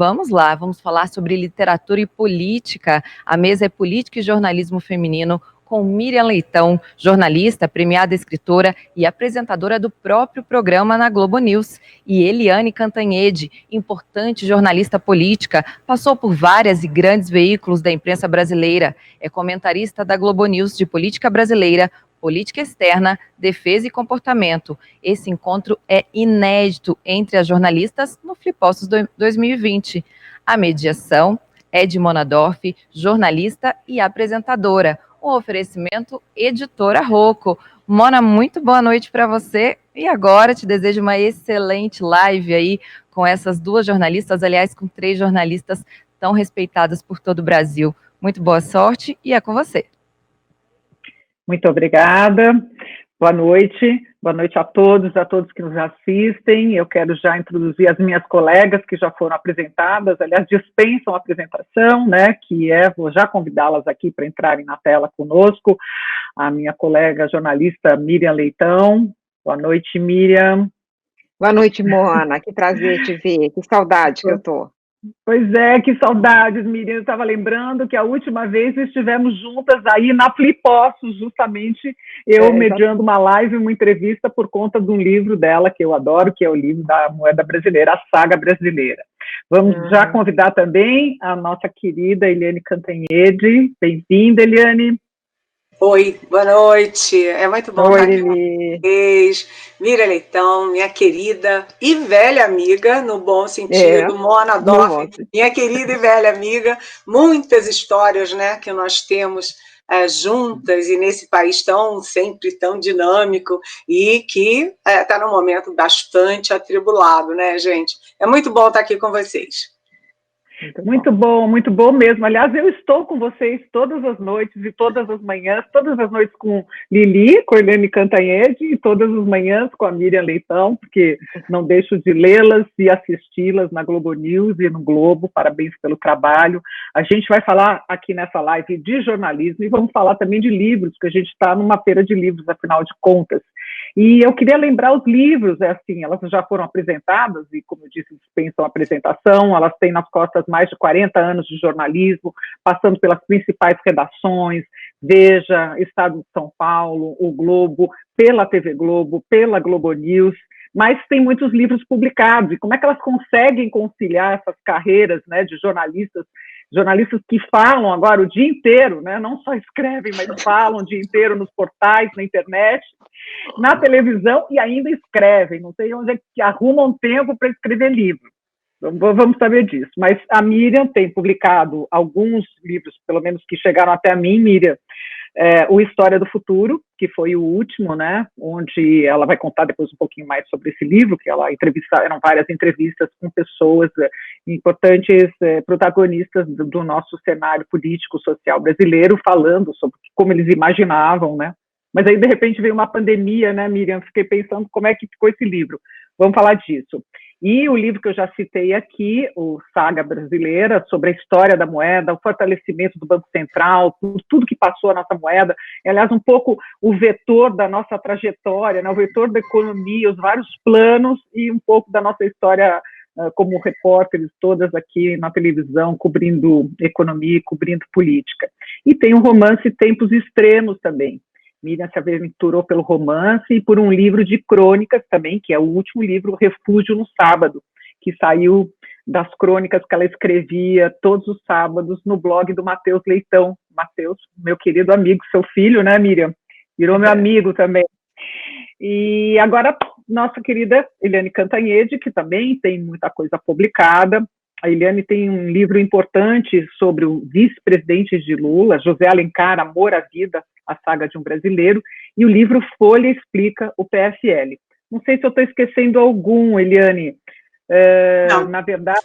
Vamos lá, vamos falar sobre literatura e política. A mesa é Política e Jornalismo Feminino, com Miriam Leitão, jornalista, premiada escritora e apresentadora do próprio programa na Globo News. E Eliane Cantanhede, importante jornalista política, passou por várias e grandes veículos da imprensa brasileira. É comentarista da Globo News de política brasileira, política externa, defesa e comportamento. Esse encontro é inédito entre as jornalistas no Flipostos 2020. A mediação é de Mona Dorf, jornalista e apresentadora. Um oferecimento Editora Rocco. Mona, muito boa noite para você. E agora te desejo uma excelente live aí com essas duas jornalistas, aliás, com 3 jornalistas tão respeitadas por todo o Brasil. Muito boa sorte e é com você. Muito obrigada, boa noite a todos que nos assistem. Eu quero já introduzir as minhas colegas que já foram apresentadas, aliás, dispensam a apresentação, né, vou já convidá-las aqui para entrarem na tela conosco, a minha colega jornalista Miriam Leitão. Boa noite, Miriam. Boa noite, Mona, que prazer te ver, que saudade que eu tô. Pois é, que saudades, Miriam. Eu estava lembrando que a última vez estivemos juntas aí na Flipostos, justamente eu mediando uma live, uma entrevista por conta de um livro dela que eu adoro, que é o livro da Moeda Brasileira, a Saga Brasileira. Vamos já convidar também a nossa querida Eliane Cantanhede. Bem-vinda, Eliane. Oi, boa noite. É muito bom estar aqui com vocês. Miriam Leitão, minha querida e velha amiga, no bom sentido, Mona Dorf, minha querida e velha amiga. Muitas histórias, né, que nós temos juntas e nesse país sempre tão dinâmico e que está num momento bastante atribulado, né, gente? É muito bom estar aqui com vocês. Muito bom mesmo. Aliás, eu estou com vocês todas as noites e todas as manhãs, todas as noites com Lili, com Eliane Cantanhede, e todas as manhãs com a Miriam Leitão, porque não deixo de lê-las e assisti-las na Globo News e no Globo. Parabéns pelo trabalho. A gente vai falar aqui nessa live de jornalismo e vamos falar também de livros, porque a gente está numa feira de livros, afinal de contas. E eu queria lembrar os livros, elas já foram apresentadas e, como eu disse, dispensam a apresentação. Elas têm nas costas mais de 40 anos de jornalismo, passando pelas principais redações, Veja, Estado de São Paulo, o Globo, pela TV Globo, pela Globo News, mas tem muitos livros publicados. E como é que elas conseguem conciliar essas carreiras, né, de jornalistas que falam agora o dia inteiro, né, não só escrevem, mas falam o dia inteiro nos portais, na internet, na televisão e ainda escrevem. Não sei onde é que arrumam tempo para escrever livro. Vamos saber disso. Mas a Miriam tem publicado alguns livros, pelo menos que chegaram até a mim, Miriam. O História do Futuro, que foi o último, né, onde ela vai contar depois um pouquinho mais sobre esse livro, que eram várias entrevistas com pessoas importantes, protagonistas do nosso cenário político, social brasileiro, falando sobre como eles imaginavam, né. Mas aí, de repente, veio uma pandemia, né, Miriam? Fiquei pensando como é que ficou esse livro. Vamos falar disso. E o livro que eu já citei aqui, o Saga Brasileira, sobre a história da moeda, o fortalecimento do Banco Central, tudo que passou a nossa moeda, aliás, um pouco o vetor da nossa trajetória, né, o vetor da economia, os vários planos e um pouco da nossa história como repórteres, todas aqui na televisão, cobrindo economia e cobrindo política. E tem o romance Tempos Extremos também. Miriam se aventurou pelo romance e por um livro de crônicas também, que é o último livro, Refúgio no Sábado, que saiu das crônicas que ela escrevia todos os sábados no blog do Matheus Leitão. Matheus, meu querido amigo, seu filho, né, Miriam? Virou meu amigo também. E agora, nossa querida Eliane Cantanhede, que também tem muita coisa publicada. A Eliane tem um livro importante sobre o vice-presidente de Lula, José Alencar, Amor à Vida, a saga de um brasileiro, e o livro Folha Explica o PSL. Não sei se eu estou esquecendo algum, Eliane. Não. Na verdade...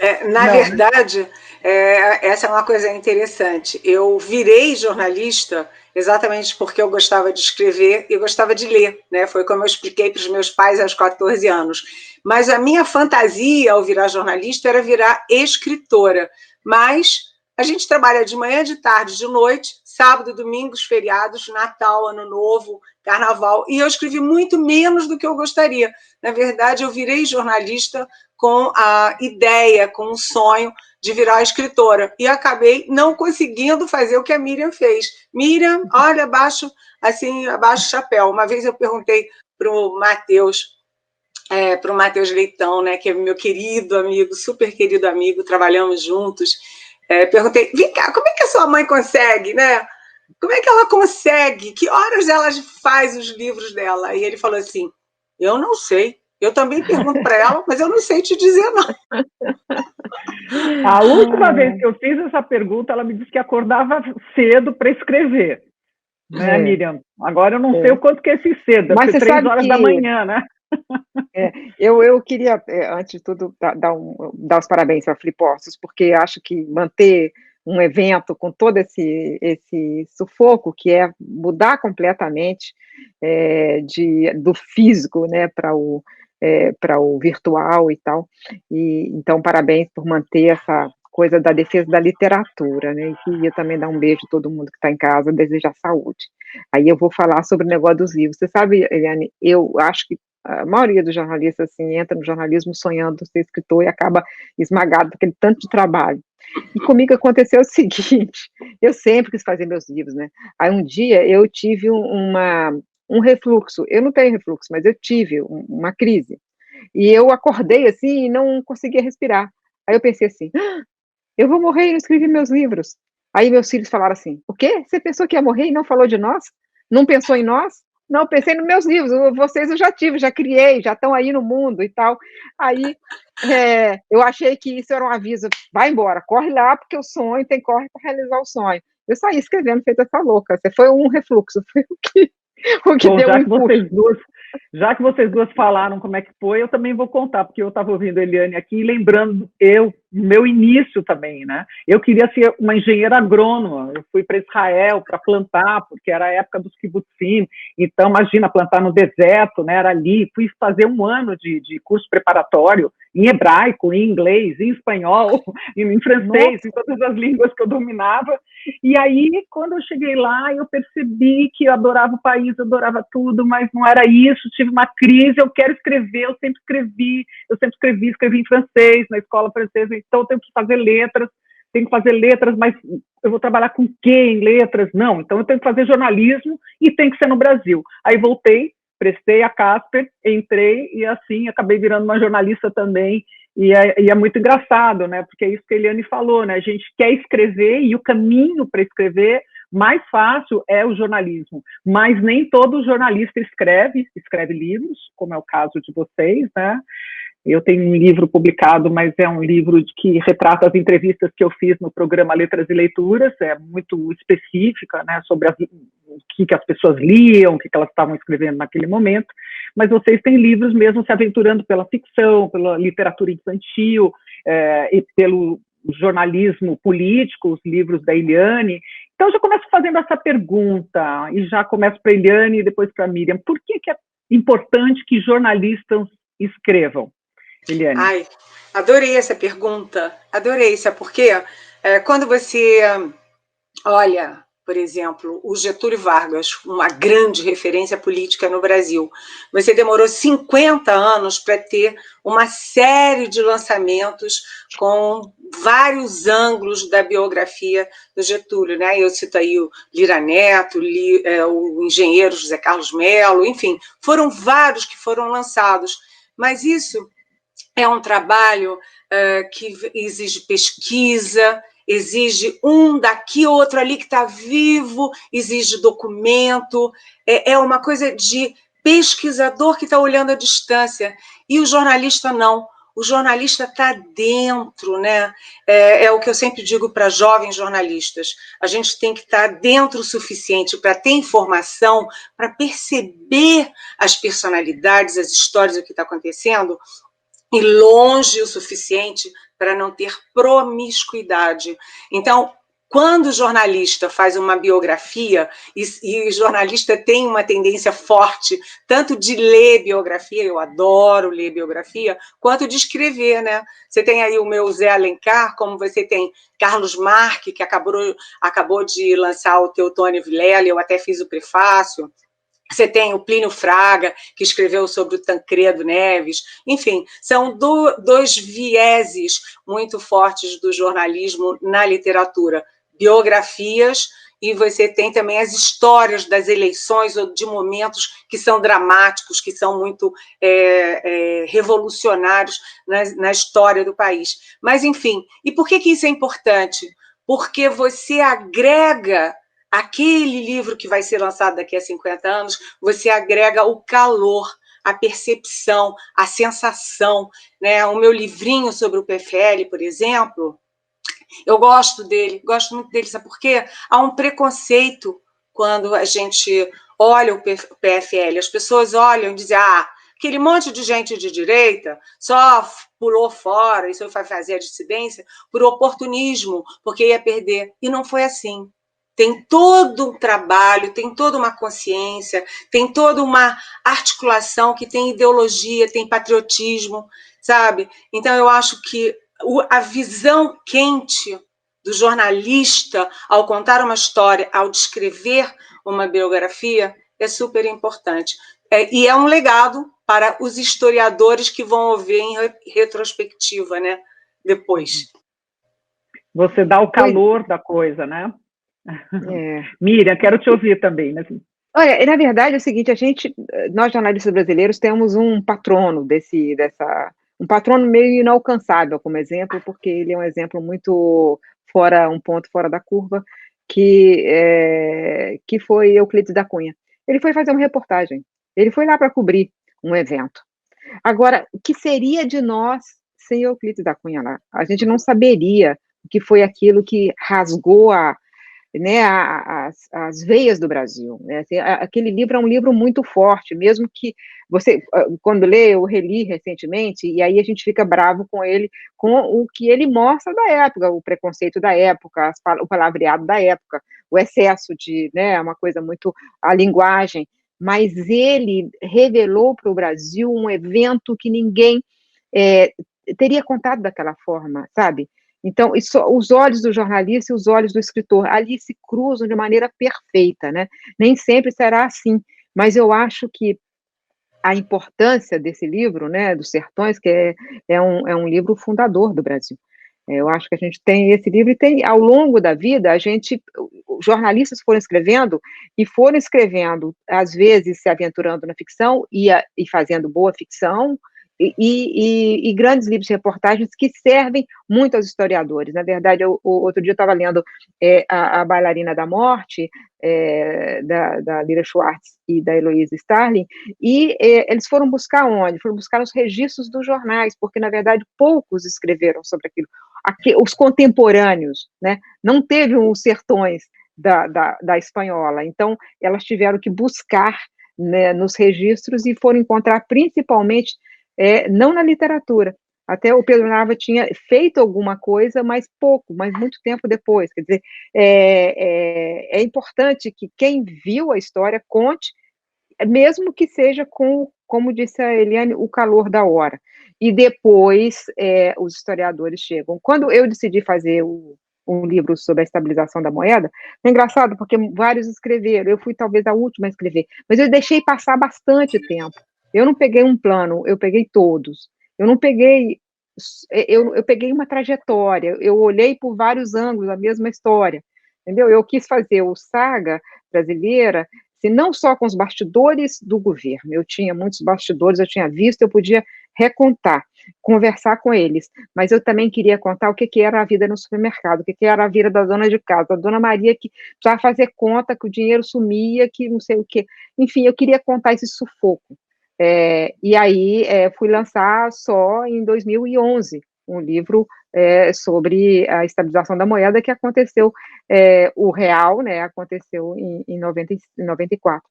essa é uma coisa interessante. Eu virei jornalista exatamente porque eu gostava de escrever e gostava de ler, né? Foi como eu expliquei para os meus pais aos 14 anos. Mas a minha fantasia ao virar jornalista era virar escritora. Mas a gente trabalha de manhã, de tarde, de noite, sábado, domingos, feriados, Natal, Ano Novo, carnaval, e eu escrevi muito menos do que eu gostaria. Na verdade, eu virei jornalista com a ideia, com o sonho de virar escritora, e acabei não conseguindo fazer o que a Miriam fez. Miriam, olha, abaixo o chapéu. Uma vez eu perguntei para o Matheus Leitão, né, que é meu querido amigo, super querido amigo, trabalhamos juntos, perguntei, vem cá, como é que a sua mãe consegue, né? Como é que ela consegue? Que horas ela faz os livros dela? E ele falou assim, eu não sei. Eu também pergunto para ela, mas eu não sei te dizer, não. A última vez que eu fiz essa pergunta, ela me disse que acordava cedo para escrever. Né, Miriam? Agora eu não sei o quanto que é esse cedo, deve ser 3 horas da manhã, né? Eu queria, antes de tudo, dar os parabéns para Flipostos, porque acho que manter um evento com todo esse sufoco, que é mudar completamente do físico, né, para o virtual e tal. E, então, parabéns por manter essa coisa da defesa da literatura, né? E queria também dar um beijo a todo mundo que está em casa, desejar saúde. Aí eu vou falar sobre o negócio dos livros. Você sabe, Eliane, eu acho que a maioria dos jornalistas assim, entra no jornalismo sonhando ser escritor e acaba esmagado por aquele tanto de trabalho. E comigo aconteceu o seguinte, eu sempre quis fazer meus livros, né? Aí um dia eu tive um refluxo, eu não tenho refluxo, mas eu tive uma crise. E eu acordei assim e não conseguia respirar. Aí eu pensei assim, eu vou morrer e não escrevi meus livros. Aí meus filhos falaram assim, o quê? Você pensou que ia morrer e não falou de nós? Não pensou em nós? Não, eu pensei nos meus livros, vocês eu já tive, já criei, já estão aí no mundo e tal. Aí eu achei que isso era um aviso, vai embora, corre lá, porque o sonho tem corre para realizar o sonho. Eu saí escrevendo, feita essa louca. Foi um refluxo, foi o que Bom, deu um impulso. Já que vocês duas falaram como é que foi, eu também vou contar, porque eu estava ouvindo a Eliane aqui, lembrando meu início também, né? Eu queria ser uma engenheira agrônoma, eu fui para Israel para plantar, porque era a época dos kibbutzim, então imagina, plantar no deserto, né? Era ali, fui fazer um ano de curso preparatório, em hebraico, em inglês, em espanhol, em francês, em todas as línguas que eu dominava, e aí, quando eu cheguei lá, eu percebi que eu adorava o país, eu adorava tudo, mas não era isso, tive uma crise, eu quero escrever, eu sempre escrevi em francês, na escola francesa, então eu tenho que fazer letras, mas eu vou trabalhar com o quê em letras? Não, então eu tenho que fazer jornalismo e tem que ser no Brasil. Aí voltei, prestei a Casper, entrei e assim acabei virando uma jornalista também. E é muito engraçado, né? Porque é isso que a Eliane falou, né? A gente quer escrever e o caminho para escrever mais fácil é o jornalismo. Mas nem todo jornalista escreve livros, como é o caso de vocês, né? Eu tenho um livro publicado, mas é um livro que retrata as entrevistas que eu fiz no programa Letras e Leituras, é muito específica, né, sobre o que as pessoas liam, o que elas estavam escrevendo naquele momento, mas vocês têm livros mesmo se aventurando pela ficção, pela literatura infantil, e pelo jornalismo político, os livros da Eliane. Então, eu já começo fazendo essa pergunta, e já começo para a Eliane e depois para a Miriam. Por que é importante que jornalistas escrevam? Eliane. Ai, adorei essa pergunta, adorei, sabe por quê? Quando você olha, por exemplo, o Getúlio Vargas, uma grande referência política no Brasil, você demorou 50 anos para ter uma série de lançamentos com vários ângulos da biografia do Getúlio, né? Eu cito aí o Lira Neto, o engenheiro José Carlos Mello, enfim, foram vários que foram lançados, mas isso é um trabalho que exige pesquisa, exige um daqui, outro ali que está vivo, exige documento, é uma coisa de pesquisador que está olhando à distância, e o jornalista não. O jornalista está dentro, né? É o que eu sempre digo para jovens jornalistas. A gente tem que estar dentro o suficiente para ter informação, para perceber as personalidades, as histórias, o que está acontecendo, e longe o suficiente para não ter promiscuidade. Então, quando o jornalista faz uma biografia, e o jornalista tem uma tendência forte, tanto de ler biografia, eu adoro ler biografia, quanto de escrever, né? Você tem aí o meu Zé Alencar, como você tem Carlos Marque, que acabou de lançar o Teotônio Vilela, eu até fiz o prefácio. Você tem o Plínio Fraga, que escreveu sobre o Tancredo Neves. Enfim, são dois vieses muito fortes do jornalismo na literatura. Biografias, e você tem também as histórias das eleições ou de momentos que são dramáticos, que são muito revolucionários na história do país. Mas, enfim, e por que isso é importante? Porque você agrega aquele livro que vai ser lançado daqui a 50 anos, você agrega o calor, a percepção, a sensação, né? O meu livrinho sobre o PFL, por exemplo, eu gosto muito dele, sabe por quê? Há um preconceito quando a gente olha o PFL, as pessoas olham e dizem, aquele monte de gente de direita só pulou fora, isso vai fazer a dissidência por oportunismo, porque ia perder. E não foi assim. Tem todo um trabalho, tem toda uma consciência, tem toda uma articulação que tem ideologia, tem patriotismo, sabe? Então, eu acho que a visão quente do jornalista ao contar uma história, ao descrever uma biografia, é super importante. E é um legado para os historiadores que vão ver em retrospectiva, né? Depois. Você dá o calor da coisa, né? Miriam, quero te ouvir também. Mas... Olha, na verdade é o seguinte, nós jornalistas brasileiros temos um patrono um patrono meio inalcançável como exemplo, porque ele é um exemplo muito um ponto fora da curva, que foi Euclides da Cunha. Ele foi fazer uma reportagem, ele foi lá para cobrir um evento. Agora, o que seria de nós sem Euclides da Cunha lá? A gente não saberia o que foi aquilo que rasgou as veias do Brasil. Né? Assim, aquele livro é um livro muito forte, mesmo que você, quando lê, eu reli recentemente, e aí a gente fica bravo com ele, com o que ele mostra da época, o preconceito da época, o palavreado da época, o excesso de, uma coisa muito, a linguagem, mas ele revelou para o Brasil um evento que ninguém teria contado daquela forma, sabe? Então, os olhos do jornalista e os olhos do escritor ali se cruzam de maneira perfeita, né? Nem sempre será assim, mas eu acho que a importância desse livro, né, dos Sertões, que é um livro fundador do Brasil. Eu acho que a gente tem esse livro e tem, ao longo da vida, jornalistas foram escrevendo, às vezes se aventurando na ficção e fazendo boa ficção, e grandes livros de reportagens que servem muito aos historiadores. Na verdade, outro dia eu estava lendo a Bailarina da Morte, da Lira Schwartz e da Heloísa Starling, e eles foram buscar onde? Foram buscar nos registros dos jornais, porque, na verdade, poucos escreveram sobre aquilo. Os contemporâneos, né? Não teve os Sertões da espanhola, então elas tiveram que buscar, né, nos registros e foram encontrar principalmente não na literatura. Até o Pedro Nava tinha feito alguma coisa, mas pouco, mas muito tempo depois. Quer dizer, é importante que quem viu a história conte, mesmo que seja com, como disse a Eliane, o calor da hora. E depois os historiadores chegam. Quando eu decidi fazer um livro sobre a estabilização da moeda, é engraçado, porque vários escreveram, eu fui talvez a última a escrever, mas eu deixei passar bastante tempo. Eu não peguei um plano, eu peguei todos. Eu não peguei, eu peguei uma trajetória, eu olhei por vários ângulos a mesma história, entendeu? Eu quis fazer o Saga brasileira, assim, não só com os bastidores do governo, eu tinha muitos bastidores, eu tinha visto, eu podia recontar, conversar com eles, mas eu também queria contar o que era a vida no supermercado, o que era a vida da dona de casa, da dona Maria que precisava fazer conta, que o dinheiro sumia, que não sei o quê. Enfim, eu queria contar esse sufoco. E aí fui lançar só em 2011 um livro sobre a estabilização da moeda, que aconteceu, o real, né, aconteceu em 94.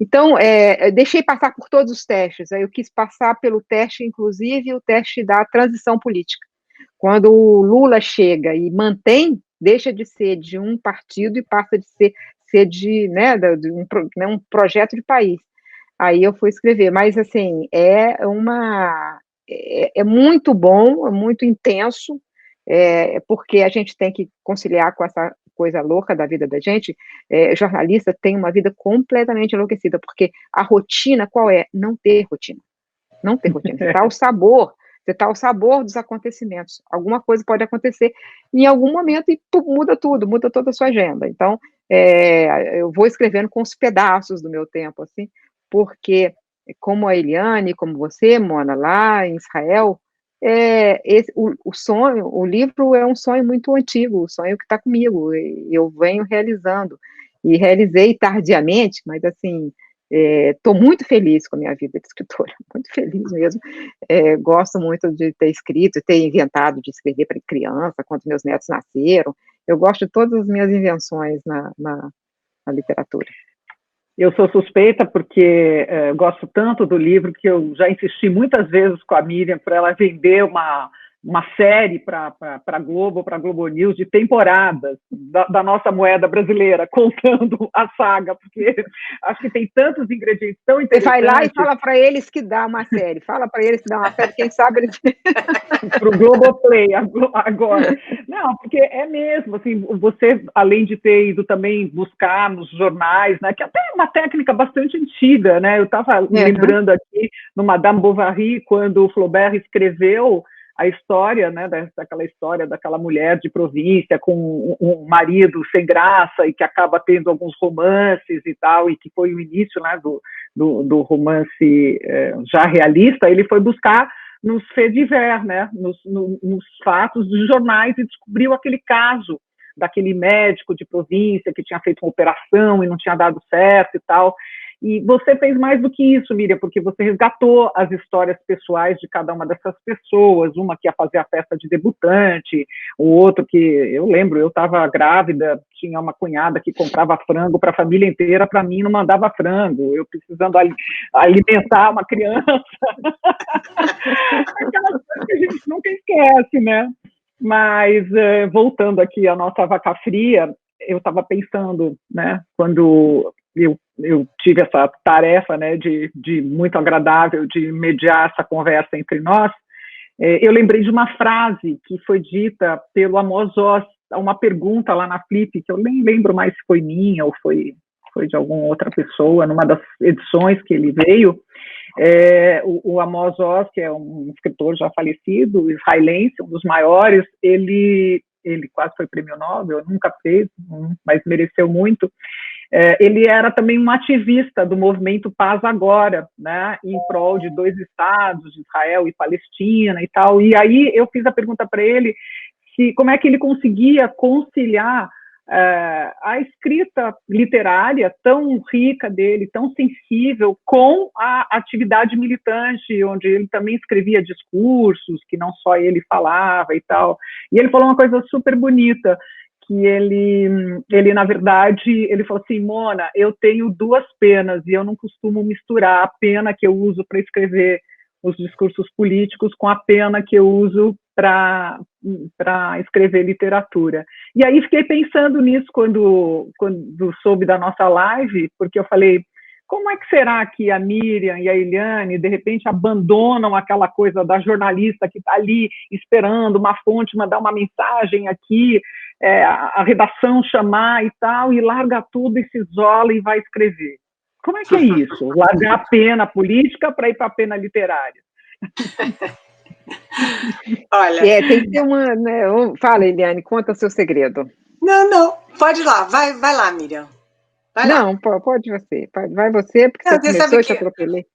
Então, deixei passar por todos os testes, eu quis passar pelo teste, inclusive o teste da transição política. Quando o Lula chega e mantém, deixa de ser de um partido e passa de ser de um projeto de país. Aí eu fui escrever, mas assim, é muito bom, é muito intenso, porque a gente tem que conciliar com coisa louca da vida da gente, jornalista tem uma vida completamente enlouquecida, porque a rotina qual é? Não ter rotina. Não ter rotina. Você está ao sabor dos acontecimentos. Alguma coisa pode acontecer em algum momento e muda tudo, muda toda a sua agenda. Então, eu vou escrevendo com os pedaços do meu tempo, assim, porque, como a Eliane, como você, Mona, lá em Israel, o sonho, o livro é um sonho muito antigo, um sonho que está comigo, e eu venho realizando. E realizei tardiamente, mas, assim, estou muito feliz com a minha vida de escritora, muito feliz mesmo. Gosto muito de ter escrito, ter inventado de escrever para criança, quando meus netos nasceram. Eu gosto de todas as minhas invenções na literatura. Eu sou suspeita porque gosto tanto do livro que eu já insisti muitas vezes com a Miriam para ela vender uma série para a Globo, para a Globo News, de temporadas da nossa moeda brasileira, contando a saga, porque acho que tem tantos ingredientes tão interessantes. Você vai lá e fala para eles que dá uma série, quem sabe eles... Para o Globoplay agora. Não, porque é mesmo, assim, você, além de ter ido também buscar nos jornais, né, que até é uma técnica bastante antiga, né, eu estava lembrando aqui no Madame Bovary, quando o Flaubert escreveu a história, né, daquela história daquela mulher de província com um marido sem graça e que acaba tendo alguns romances e tal, e que foi o início, né, do romance já realista. Ele foi buscar nos faits divers, né, nos fatos dos jornais, e descobriu aquele caso daquele médico de província que tinha feito uma operação e não tinha dado certo e tal. E você fez mais do que isso, Miriam, porque você resgatou as histórias pessoais de cada uma dessas pessoas, uma que ia fazer a festa de debutante, o outro que, eu lembro, eu estava grávida, tinha uma cunhada que comprava frango para a família inteira, para mim não mandava frango, eu precisando alimentar uma criança. Aquelas coisas que a gente nunca esquece, né? Mas, voltando aqui à nossa vaca fria, eu estava pensando, né, quando eu tive essa tarefa, né, de muito agradável de mediar essa conversa entre nós, eu lembrei de uma frase que foi dita pelo Amos Oz, uma pergunta lá na Flip, que eu nem lembro mais se foi minha ou foi de alguma outra pessoa, numa das edições que ele veio. O Amos Oz, que é um escritor já falecido, israelense, um dos maiores, ele quase foi prêmio Nobel, nunca fez, mas mereceu muito. Ele era também um ativista do movimento Paz Agora, né, em prol de 2 estados, de Israel e Palestina e tal. E aí eu fiz a pergunta para ele como é que ele conseguia conciliar a escrita literária tão rica dele, tão sensível, com a atividade militante, onde ele também escrevia discursos, que não só ele falava e tal. E ele falou uma coisa super bonita, que ele na verdade, ele falou assim: Mona, eu tenho 2 penas e eu não costumo misturar a pena que eu uso para escrever os discursos políticos com a pena que eu uso para escrever literatura. E aí fiquei pensando nisso quando soube da nossa live, porque eu falei, como é que será que a Miriam e a Eliane, de repente, abandonam aquela coisa da jornalista que está ali esperando uma fonte, mandar uma mensagem aqui, a redação chamar e tal, e larga tudo e se isola e vai escrever? Como é que é isso? Largar a pena política para ir para a pena literária? Olha, tem que ter uma... Né? Fala, Eliane, conta seu segredo. Não, pode ir lá, vai lá, Miriam. Vai lá. Não, pode você. Vai você, porque você começou e te atropelei.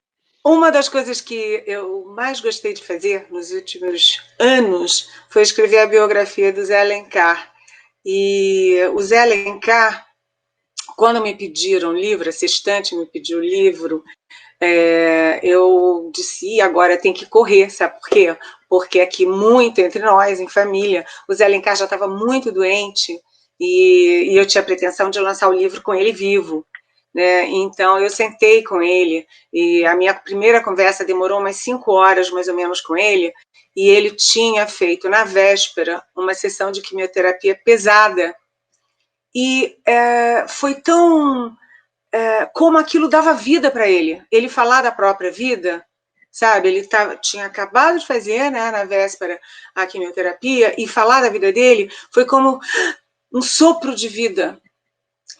Uma das coisas que eu mais gostei de fazer nos últimos anos foi escrever a biografia do Zé Alencar. E o Zé Alencar, quando me pediram o livro, a Sextante me pediu o livro, eu disse, agora tem que correr, sabe por quê? Porque aqui muito entre nós, em família, o Zé Alencar já estava muito doente e eu tinha a pretensão de lançar o livro com ele vivo, né? Então eu sentei com ele e a minha primeira conversa demorou umas 5 horas mais ou menos com ele, e ele tinha feito na véspera uma sessão de quimioterapia pesada e foi tão... como aquilo dava vida para ele. Ele falar da própria vida, sabe? Ele tinha acabado de fazer, né, na véspera, a quimioterapia, e falar da vida dele foi como um sopro de vida.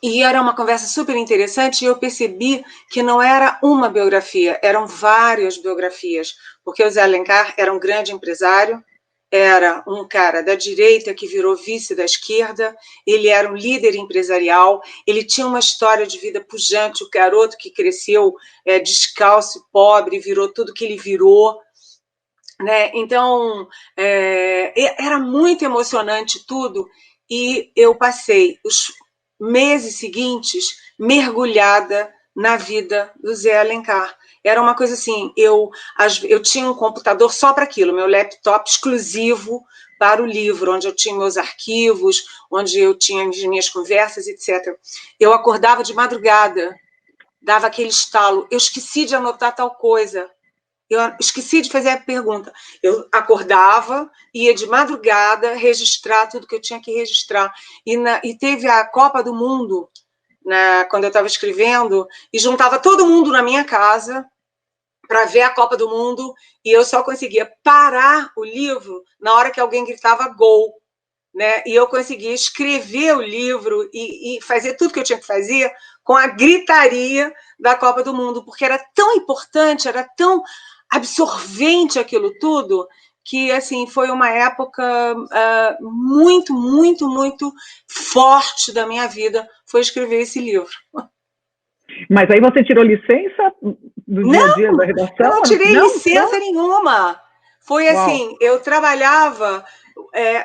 E era uma conversa super interessante e eu percebi que não era uma biografia, eram várias biografias, porque o Zé Alencar era um grande empresário, era um cara da direita que virou vice da esquerda, ele era um líder empresarial, ele tinha uma história de vida pujante, o garoto que cresceu descalço e pobre, virou tudo que ele virou, né? Então, era muito emocionante tudo, e eu passei os meses seguintes mergulhada na vida do Zé Alencar. Era uma coisa assim, eu tinha um computador só para aquilo, meu laptop exclusivo para o livro, onde eu tinha meus arquivos, onde eu tinha as minhas conversas, etc. Eu acordava de madrugada, dava aquele estalo, eu esqueci de anotar tal coisa, eu esqueci de fazer a pergunta. Eu acordava, ia de madrugada registrar tudo que eu tinha que registrar. E teve a Copa do Mundo, né, quando eu estava escrevendo, e juntava todo mundo na minha casa para ver a Copa do Mundo, e eu só conseguia parar o livro na hora que alguém gritava gol. Né? E eu conseguia escrever o livro e fazer tudo que eu tinha que fazer com a gritaria da Copa do Mundo, porque era tão importante, era tão absorvente aquilo tudo, que assim foi uma época muito, muito, muito forte da minha vida, foi escrever esse livro. Mas aí você tirou licença do dia a dia da redação? Eu não tirei licença nenhuma. Foi assim, eu trabalhava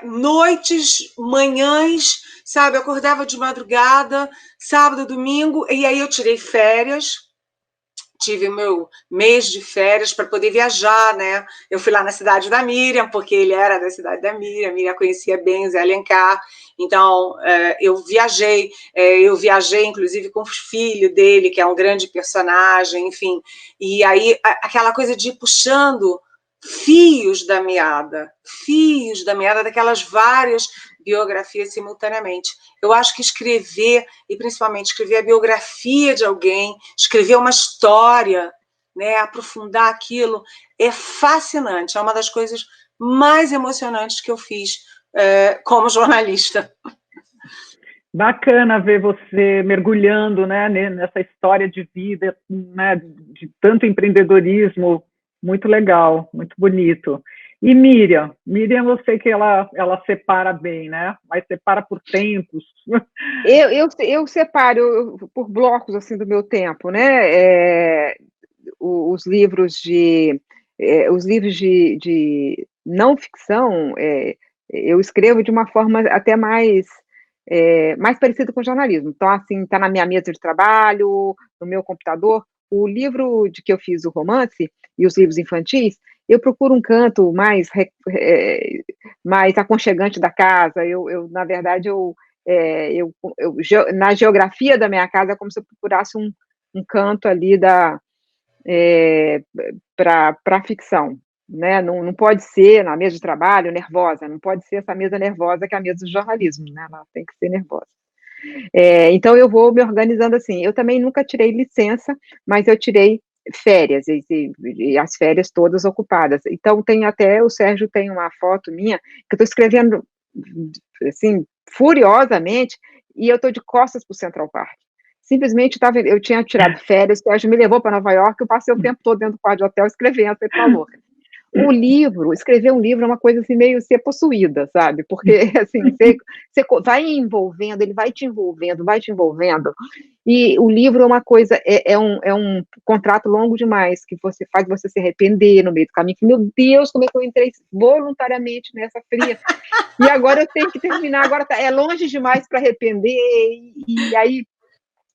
noites, manhãs, sabe? Eu acordava de madrugada, sábado, domingo, e aí eu tirei férias. Tive meu mês de férias para poder viajar, né? Eu fui lá na cidade da Miriam, porque ele era da cidade da Miriam, a Miriam conhecia bem o Zé Alencar, então eu viajei inclusive com o filho dele, que é um grande personagem, enfim, e aí aquela coisa de ir puxando fios da meada daquelas várias biografias simultaneamente. Eu acho que escrever, e principalmente escrever a biografia de alguém, escrever uma história, né, aprofundar aquilo, é fascinante, é uma das coisas mais emocionantes que eu fiz como jornalista. Bacana ver você mergulhando, né, nessa história de vida, né, de tanto empreendedorismo, muito legal, muito bonito. E Miriam, eu sei que ela separa bem, né? Mas separa por tempos. Eu separo por blocos assim do meu tempo, né? Os livros de não ficção, eu escrevo de uma forma até mais parecida com o jornalismo. Então, assim, está na minha mesa de trabalho, no meu computador. O livro de que eu fiz o romance e os livros infantis, eu procuro um canto mais aconchegante da casa. Na verdade, na geografia da minha casa é como se eu procurasse um canto ali para a ficção, né? Não pode ser na mesa de trabalho nervosa, não pode ser essa mesa nervosa que é a mesa do jornalismo, né? Ela tem que ser nervosa. Então eu vou me organizando assim. Eu também nunca tirei licença, mas eu tirei férias, e as férias todas ocupadas. Então o Sérgio tem uma foto minha, que eu estou escrevendo, assim, furiosamente, e eu estou de costas para o Central Park. Simplesmente eu tinha tirado férias, o Sérgio me levou para Nova York, eu passei o tempo todo dentro do quarto de hotel escrevendo, você tá louca. Escrever um livro é uma coisa assim, meio ser possuída, sabe? Porque, assim, você vai envolvendo, ele vai te envolvendo, e o livro é uma coisa, é um contrato longo demais, que faz você se arrepender no meio do caminho, que, meu Deus, como é que eu entrei voluntariamente nessa fria, e agora eu tenho que terminar, agora é longe demais para arrepender, e aí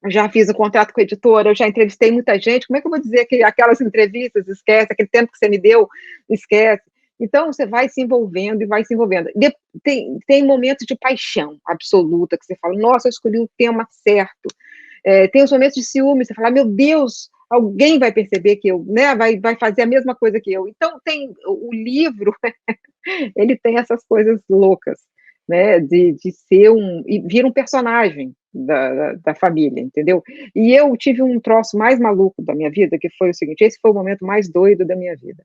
já fiz o contrato com a editora, eu já entrevistei muita gente, como é que eu vou dizer que aquelas entrevistas, esquece, aquele tempo que você me deu, esquece. Então, você vai se envolvendo e vai se envolvendo. Tem momentos de paixão absoluta, que você fala, nossa, eu escolhi o tema certo. Tem os momentos de ciúme, você fala, meu Deus, alguém vai perceber que eu, né, vai fazer a mesma coisa que eu. Então, o livro, ele tem essas coisas loucas, né, de ser e vir um personagem da família, entendeu? E eu tive um troço mais maluco da minha vida, que foi o seguinte, esse foi o momento mais doido da minha vida.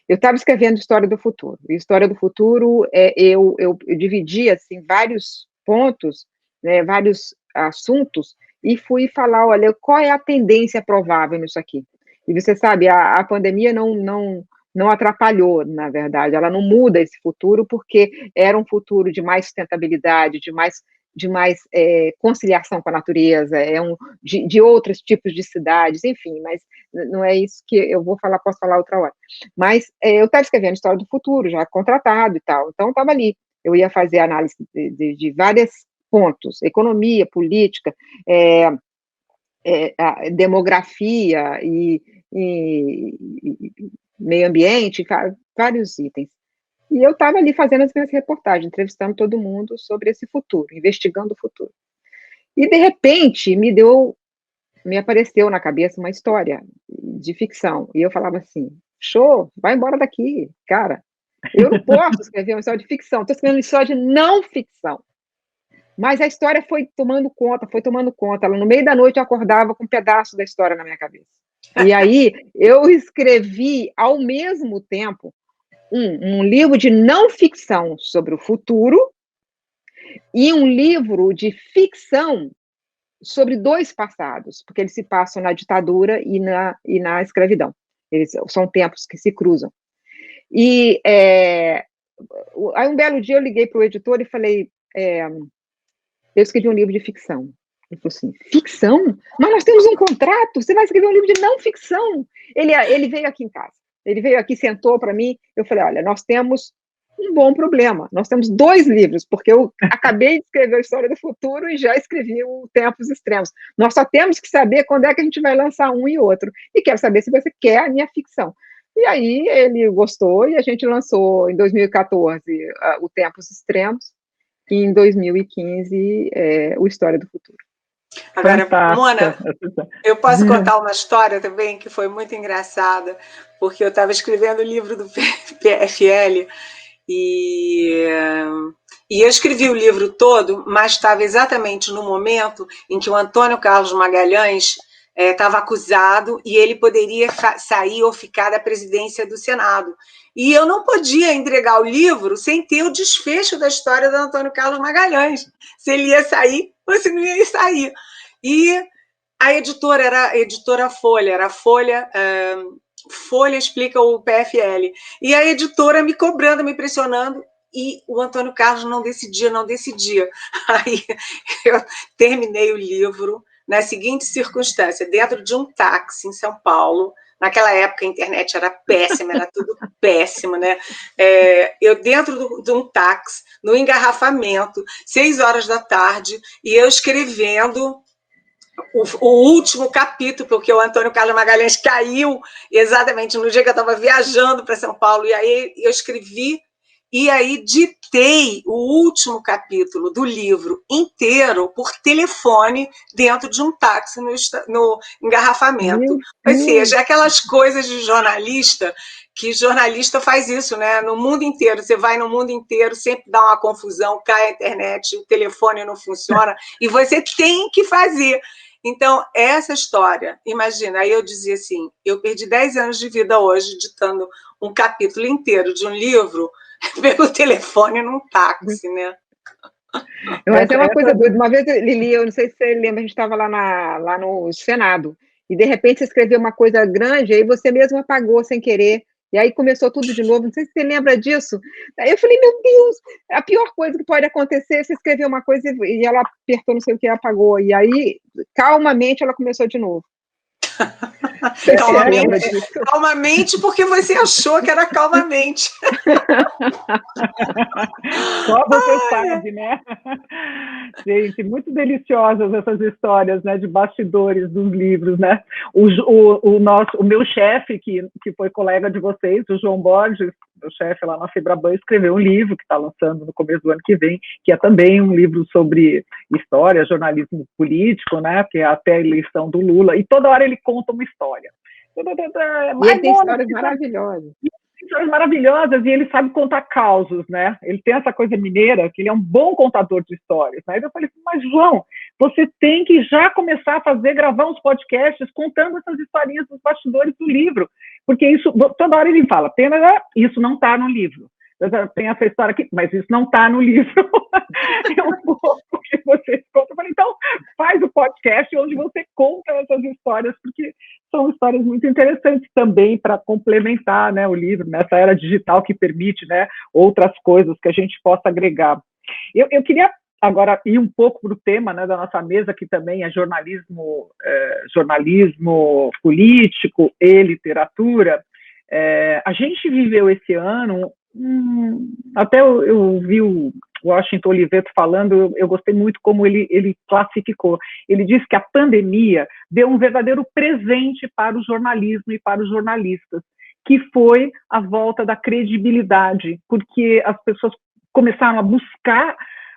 Eu estava escrevendo História do Futuro, e História do Futuro, eu dividi, assim, vários pontos, né, vários assuntos, e fui falar, olha, qual é a tendência provável nisso aqui? E você sabe, a pandemia não atrapalhou, na verdade, ela não muda esse futuro, porque era um futuro de mais sustentabilidade, de mais conciliação com a natureza, de outros tipos de cidades, enfim, mas não é isso que eu vou falar, posso falar outra hora. Mas eu estava escrevendo História do Futuro, já contratado e tal, então estava ali, eu ia fazer análise de vários pontos, economia, política, demografia e meio ambiente, vários itens. E eu estava ali fazendo as minhas reportagens, entrevistando todo mundo sobre esse futuro, investigando o futuro. E, de repente, me apareceu na cabeça uma história de ficção. E eu falava assim, show, vai embora daqui, cara. Eu não posso escrever uma história de ficção, estou escrevendo uma história de não ficção. Mas a história foi tomando conta. No meio da noite eu acordava com um pedaço da história na minha cabeça. E aí eu escrevi, ao mesmo tempo, um livro de não ficção sobre o futuro e um livro de ficção sobre dois passados, porque eles se passam na ditadura e na escravidão. Eles são tempos que se cruzam. E aí um belo dia eu liguei para o editor e falei, eu escrevi um livro de ficção. Ele falou assim, ficção? Mas nós temos um contrato, você vai escrever um livro de não ficção. Ele veio aqui em casa. Ele veio aqui, sentou para mim, eu falei, olha, nós temos um bom problema, nós temos 2 livros, porque eu acabei de escrever a História do Futuro e já escrevi o Tempos Extremos. Nós só temos que saber quando é que a gente vai lançar um e outro, e quero saber se você quer a minha ficção. E aí ele gostou, e a gente lançou em 2014 o Tempos Extremos, e em 2015 o História do Futuro. Agora, Mona, eu posso contar uma história também que foi muito engraçada, porque eu estava escrevendo o livro do PFL e eu escrevi o livro todo, mas estava exatamente no momento em que o Antônio Carlos Magalhães estava acusado e ele poderia sair ou ficar da presidência do Senado. E eu não podia entregar o livro sem ter o desfecho da história do Antônio Carlos Magalhães, se ele ia sair ou se não ia sair. E a editora era a editora Folha, era a Folha explica o PFL. E a editora me cobrando, me pressionando, e o Antônio Carlos não decidia. Aí eu terminei o livro na seguinte circunstância, dentro de um táxi em São Paulo. Naquela época a internet era péssima, era tudo péssimo, né? Eu dentro de um táxi, no engarrafamento, 6 horas da tarde, e eu escrevendo o último capítulo, porque o Antônio Carlos Magalhães caiu exatamente no dia que eu estava viajando para São Paulo, e aí eu escrevi, e aí ditei o último capítulo do livro inteiro por telefone dentro de um táxi no engarrafamento. Ou seja, aquelas coisas de jornalista, que jornalista faz isso, né? No mundo inteiro, você vai no mundo inteiro, sempre dá uma confusão, cai a internet, o telefone não funciona, e você tem que fazer. Então, essa história, imagina, aí eu dizia assim, eu perdi 10 anos de vida hoje ditando um capítulo inteiro de um livro pelo telefone num táxi, né? Mas é uma coisa doida. Uma vez, Lili, eu não sei se você lembra, a gente estava lá no Senado, e de repente você escreveu uma coisa grande, aí você mesmo apagou sem querer, e aí começou tudo de novo. Não sei se você lembra disso. Aí eu falei, meu Deus, a pior coisa que pode acontecer é você escrever uma coisa e ela apertou não sei o que e apagou. E aí, calmamente, ela começou de novo. Calmamente, porque você achou que era calmamente. Só você sabe, né? Gente, muito deliciosas essas histórias, né, de bastidores dos livros, né? O meu chefe, que foi colega de vocês, o João Borges, meu chefe lá na Febraban, escreveu um livro que está lançando no começo do ano que vem, que é também um livro sobre história, jornalismo político, né? Que é até a eleição do Lula, e toda hora ele conta uma história. E ele tem histórias maravilhosas. Histórias maravilhosas, e ele sabe contar causos, né? Ele tem essa coisa mineira, que ele é um bom contador de histórias, né? Aí eu falei, mas João, você tem que já começar a gravar uns podcasts contando essas historinhas dos bastidores do livro, porque isso, toda hora ele fala, pena, isso não está no livro. tem essa história aqui, mas isso não está no livro. É um pouco que vocês contam. Eu falei, então, faz o podcast onde você conta essas histórias, porque são histórias muito interessantes também para complementar, né, o livro, nessa era digital que permite, né, outras coisas que a gente possa agregar. Eu queria agora ir um pouco para o tema, né, da nossa mesa, que também é jornalismo político e literatura. A gente viveu esse ano, até eu vi o Washington Oliveto falando, eu gostei muito como ele classificou. Ele disse que a pandemia deu um verdadeiro presente para o jornalismo e para os jornalistas, que foi a volta da credibilidade, porque as pessoas começaram a buscar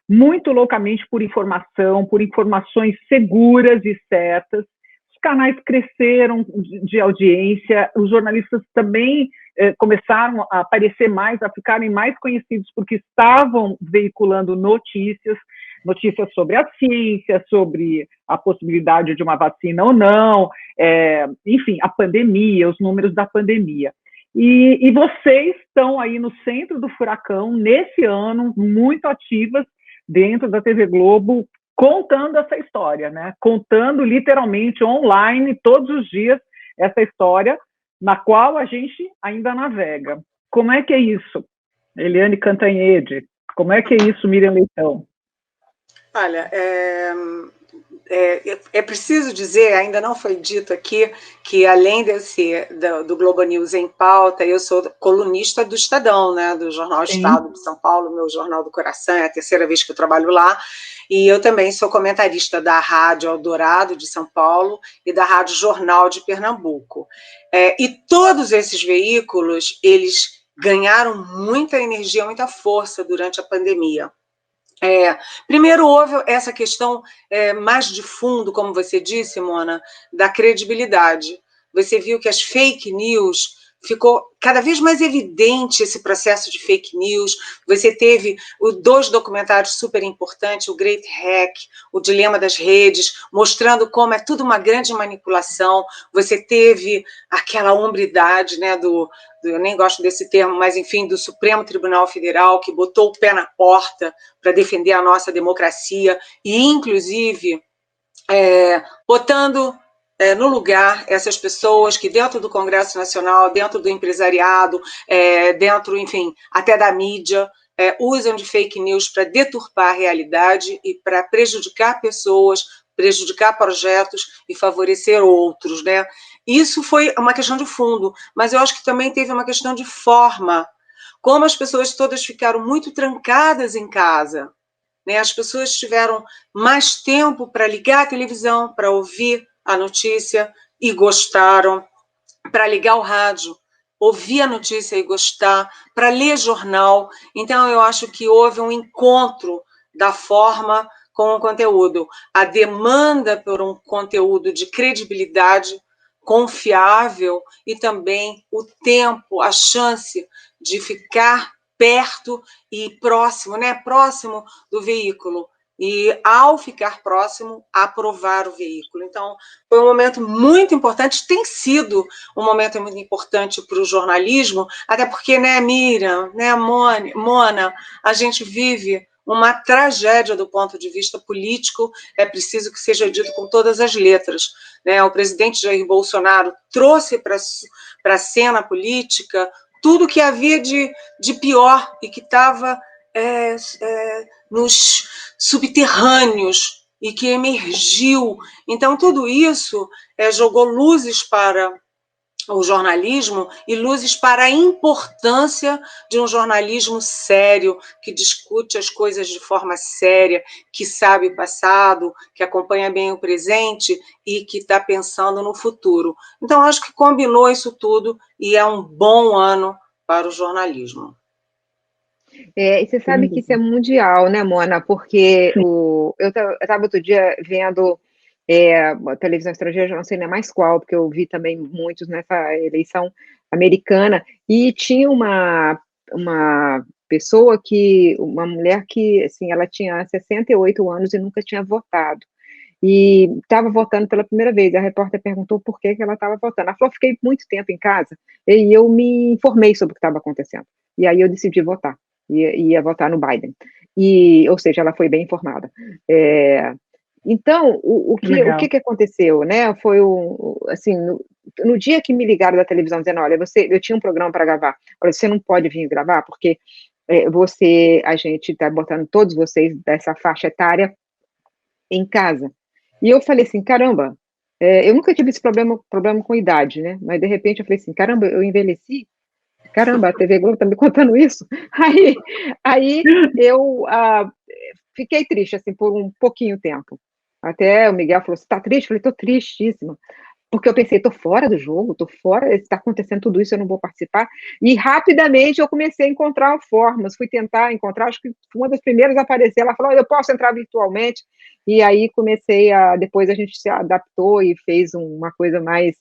muito loucamente por informação, por informações seguras e certas. Os canais cresceram de audiência, os jornalistas também começaram a aparecer mais, a ficarem mais conhecidos porque estavam veiculando notícias sobre a ciência, sobre a possibilidade de uma vacina ou não, enfim, a pandemia, os números da pandemia. E vocês estão aí no centro do furacão, nesse ano, muito ativas dentro da TV Globo, contando essa história, né? Contando literalmente online, todos os dias, essa história na qual a gente ainda navega. Como é que é isso, Eliane Cantanhede? Como é que é isso, Miriam Leitão? Olha, é preciso dizer, ainda não foi dito aqui, que além de eu ser do Globo News em Pauta, eu sou colunista do Estadão, né, do Jornal Estado de São Paulo, meu jornal do coração, é a terceira vez que eu trabalho lá, e eu também sou comentarista da Rádio Eldorado de São Paulo e da Rádio Jornal de Pernambuco. E todos esses veículos, eles ganharam muita energia, muita força durante a pandemia. Primeiro houve essa questão mais de fundo, como você disse, Mona, da credibilidade. Você viu que as fake news, ficou cada vez mais evidente esse processo de fake news. Você teve dois documentários super importantes, o Great Hack, o Dilema das Redes, mostrando como é tudo uma grande manipulação. Você teve aquela hombridade, né, eu nem gosto desse termo, mas enfim, do Supremo Tribunal Federal, que botou o pé na porta para defender a nossa democracia e, inclusive, botando no lugar essas pessoas que dentro do Congresso Nacional, dentro do empresariado, dentro, enfim, até da mídia, usam de fake news para deturpar a realidade e para prejudicar pessoas, prejudicar projetos e favorecer outros, né? Isso foi uma questão de fundo, mas eu acho que também teve uma questão de forma. Como as pessoas todas ficaram muito trancadas em casa, né? As pessoas tiveram mais tempo para ligar a televisão, para ouvir a notícia e gostaram, para ligar o rádio, ouvir a notícia e gostar, para ler jornal. Então, eu acho que houve um encontro da forma com o conteúdo. A demanda por um conteúdo de credibilidade, confiável, e também o tempo, a chance de ficar perto e próximo, né? Próximo do veículo. E, ao ficar próximo, aprovar o veículo. Então, foi um momento muito importante, tem sido um momento muito importante para o jornalismo, até porque, né, Miriam, né, Mona, a gente vive uma tragédia do ponto de vista político, é preciso que seja dito com todas as letras, né? O presidente Jair Bolsonaro trouxe para a cena política tudo que havia de pior e que estava nos subterrâneos e que emergiu. Então, tudo isso jogou luzes para o jornalismo e luzes para a importância de um jornalismo sério, que discute as coisas de forma séria, que sabe o passado, que acompanha bem o presente e que está pensando no futuro. Então, acho que combinou isso tudo e é um bom ano para o jornalismo. E você sabe que isso é mundial, né, Mona? Porque eu estava outro dia vendo a televisão estrangeira, já não sei nem mais qual, porque eu vi também muitos nessa eleição americana, e tinha uma pessoa uma mulher que, assim, ela tinha 68 anos e nunca tinha votado. e estava votando pela primeira vez. A repórter perguntou por que ela estava votando. Ela falou: fiquei muito tempo em casa e eu me informei sobre o que estava acontecendo. E aí eu decidi votar, ia votar no Biden. Ou seja, ela foi bem informada. Então, o que aconteceu, né? Foi assim, no dia que me ligaram da televisão dizendo: olha, eu tinha um programa para gravar, olha, você não pode vir gravar porque a gente está botando todos vocês dessa faixa etária em casa. E eu falei assim, caramba, eu nunca tive esse problema com idade, né? Mas de repente eu falei assim, caramba, eu envelheci? Caramba, a TV Globo tá me contando isso? Aí eu fiquei triste, assim, por um pouquinho tempo. Até o Miguel falou: você tá triste? Eu falei: tô tristíssima. Porque eu pensei, tô fora do jogo, tô fora, está acontecendo tudo isso, eu não vou participar. E rapidamente eu comecei a encontrar formas, fui tentar encontrar, acho que uma das primeiras a aparecer, ela falou: eu posso entrar virtualmente. E aí depois a gente se adaptou e fez uma coisa mais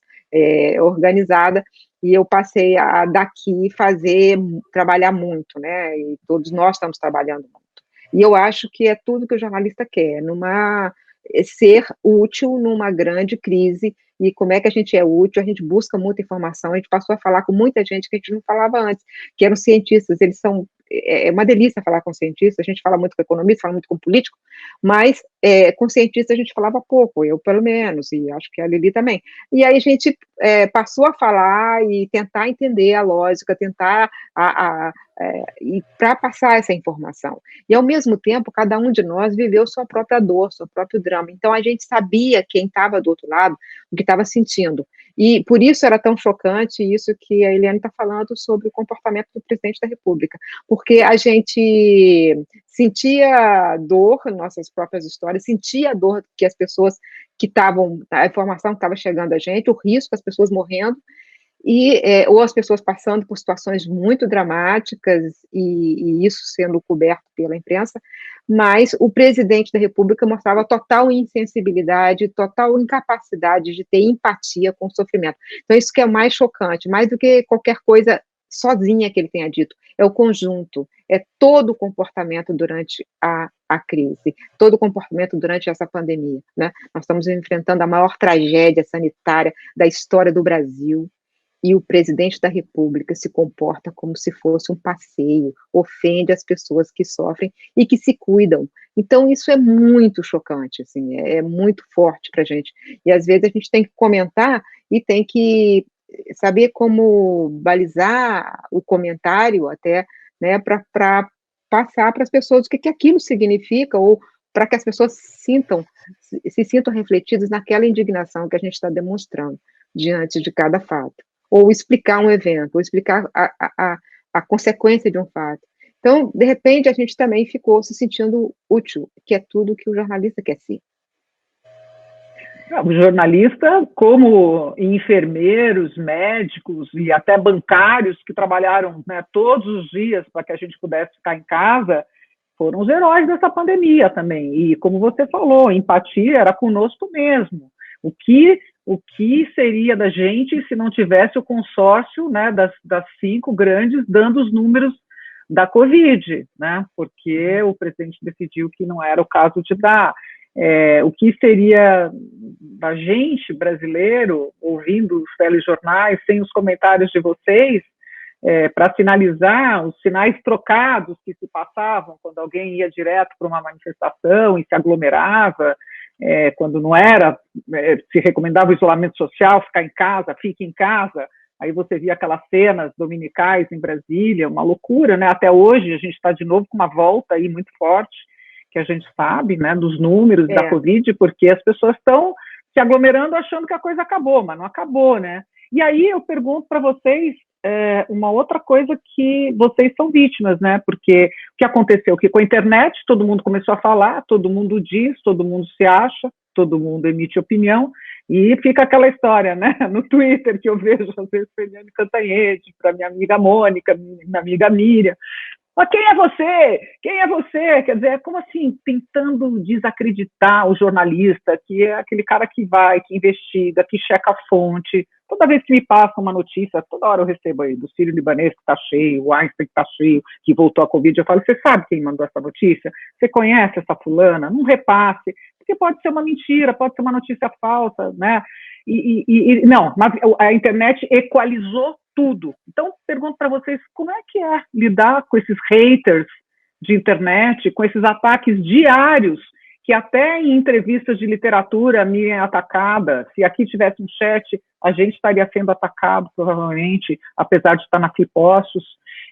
organizada, e eu passei a daqui trabalhar muito, né? E todos nós estamos trabalhando muito. E eu acho que é tudo que o jornalista quer, ser útil numa grande crise. E como é que a gente é útil? A gente busca muita informação, a gente passou a falar com muita gente que a gente não falava antes, que eram cientistas. É uma delícia falar com cientistas, a gente fala muito com economista, fala muito com político, mas com cientistas a gente falava pouco, eu pelo menos, e acho que a Lili também. E aí a gente passou a falar e tentar entender a lógica, tentar e para passar essa informação. E, ao mesmo tempo, cada um de nós viveu sua própria dor, seu próprio drama. Então, a gente sabia quem estava do outro lado, o que estava sentindo. E por isso era tão chocante isso que a Eliane está falando sobre o comportamento do presidente da República. Porque a gente sentia dor em nossas próprias histórias, sentia a dor que as pessoas a informação que estava chegando a gente, o risco, as pessoas morrendo, ou as pessoas passando por situações muito dramáticas, e isso sendo coberto pela imprensa, mas o presidente da República mostrava total insensibilidade, total incapacidade de ter empatia com o sofrimento. Então, isso que é o mais chocante, mais do que qualquer coisa sozinha que ele tenha dito, é o conjunto, é todo o comportamento durante a crise, todo o comportamento durante essa pandemia, né? Nós estamos enfrentando a maior tragédia sanitária da história do Brasil, e o presidente da República se comporta como se fosse um passeio, ofende as pessoas que sofrem e que se cuidam. Então, isso é muito chocante, assim, é muito forte para a gente. E, às vezes, a gente tem que comentar e tem que saber como balizar o comentário até, né, para passar para as pessoas o que aquilo significa, ou para que as pessoas se sintam refletidas naquela indignação que a gente está demonstrando diante de cada fato, ou explicar um evento, ou explicar a consequência de um fato. Então, de repente, a gente também ficou se sentindo útil, que é tudo que o jornalista quer ser. O jornalista, como enfermeiros, médicos e até bancários que trabalharam, né, todos os dias para que a gente pudesse ficar em casa, foram os heróis dessa pandemia também. E, como você falou, empatia era conosco mesmo. O que seria da gente se não tivesse o consórcio, né, das 5 grandes dando os números da Covid, né, porque o presidente decidiu que não era o caso de dar. O que seria da gente, brasileiro, ouvindo os telejornais, sem os comentários de vocês, para sinalizar os sinais trocados que se passavam quando alguém ia direto para uma manifestação e se aglomerava, quando não era, se recomendava o isolamento social, ficar em casa, fique em casa. Aí você via aquelas cenas dominicais em Brasília, uma loucura, né? Até hoje a gente está de novo com uma volta aí muito forte, que a gente sabe, né, dos números da Covid, porque as pessoas estão se aglomerando achando que a coisa acabou, mas não acabou, né? E aí eu pergunto para vocês uma outra coisa, que vocês são vítimas, né? Porque o que aconteceu? Que com a internet todo mundo começou a falar, todo mundo diz, todo mundo se acha, todo mundo emite opinião, e fica aquela história, né? No Twitter, que eu vejo às vezes Fernando Cantanhede, para minha amiga Mônica, minha amiga Miriam. Mas quem é você? Quem é você? Quer dizer, como assim, tentando desacreditar o jornalista, que é aquele cara que vai, que investiga, que checa a fonte. Toda vez que me passa uma notícia, toda hora eu recebo aí do Sírio-Libanês que está cheio, o Einstein que está cheio, que voltou a Covid, eu falo: você sabe quem mandou essa notícia? Você conhece essa fulana? Não repasse. porque pode ser uma mentira, pode ser uma notícia falsa, né? Não, mas a internet equalizou tudo. Então, pergunto para vocês, como é que é lidar com esses haters de internet, com esses ataques diários, que até em entrevistas de literatura a Miriam é atacada. Se aqui tivesse um chat, a gente estaria sendo atacado, provavelmente, apesar de estar na Flipostos.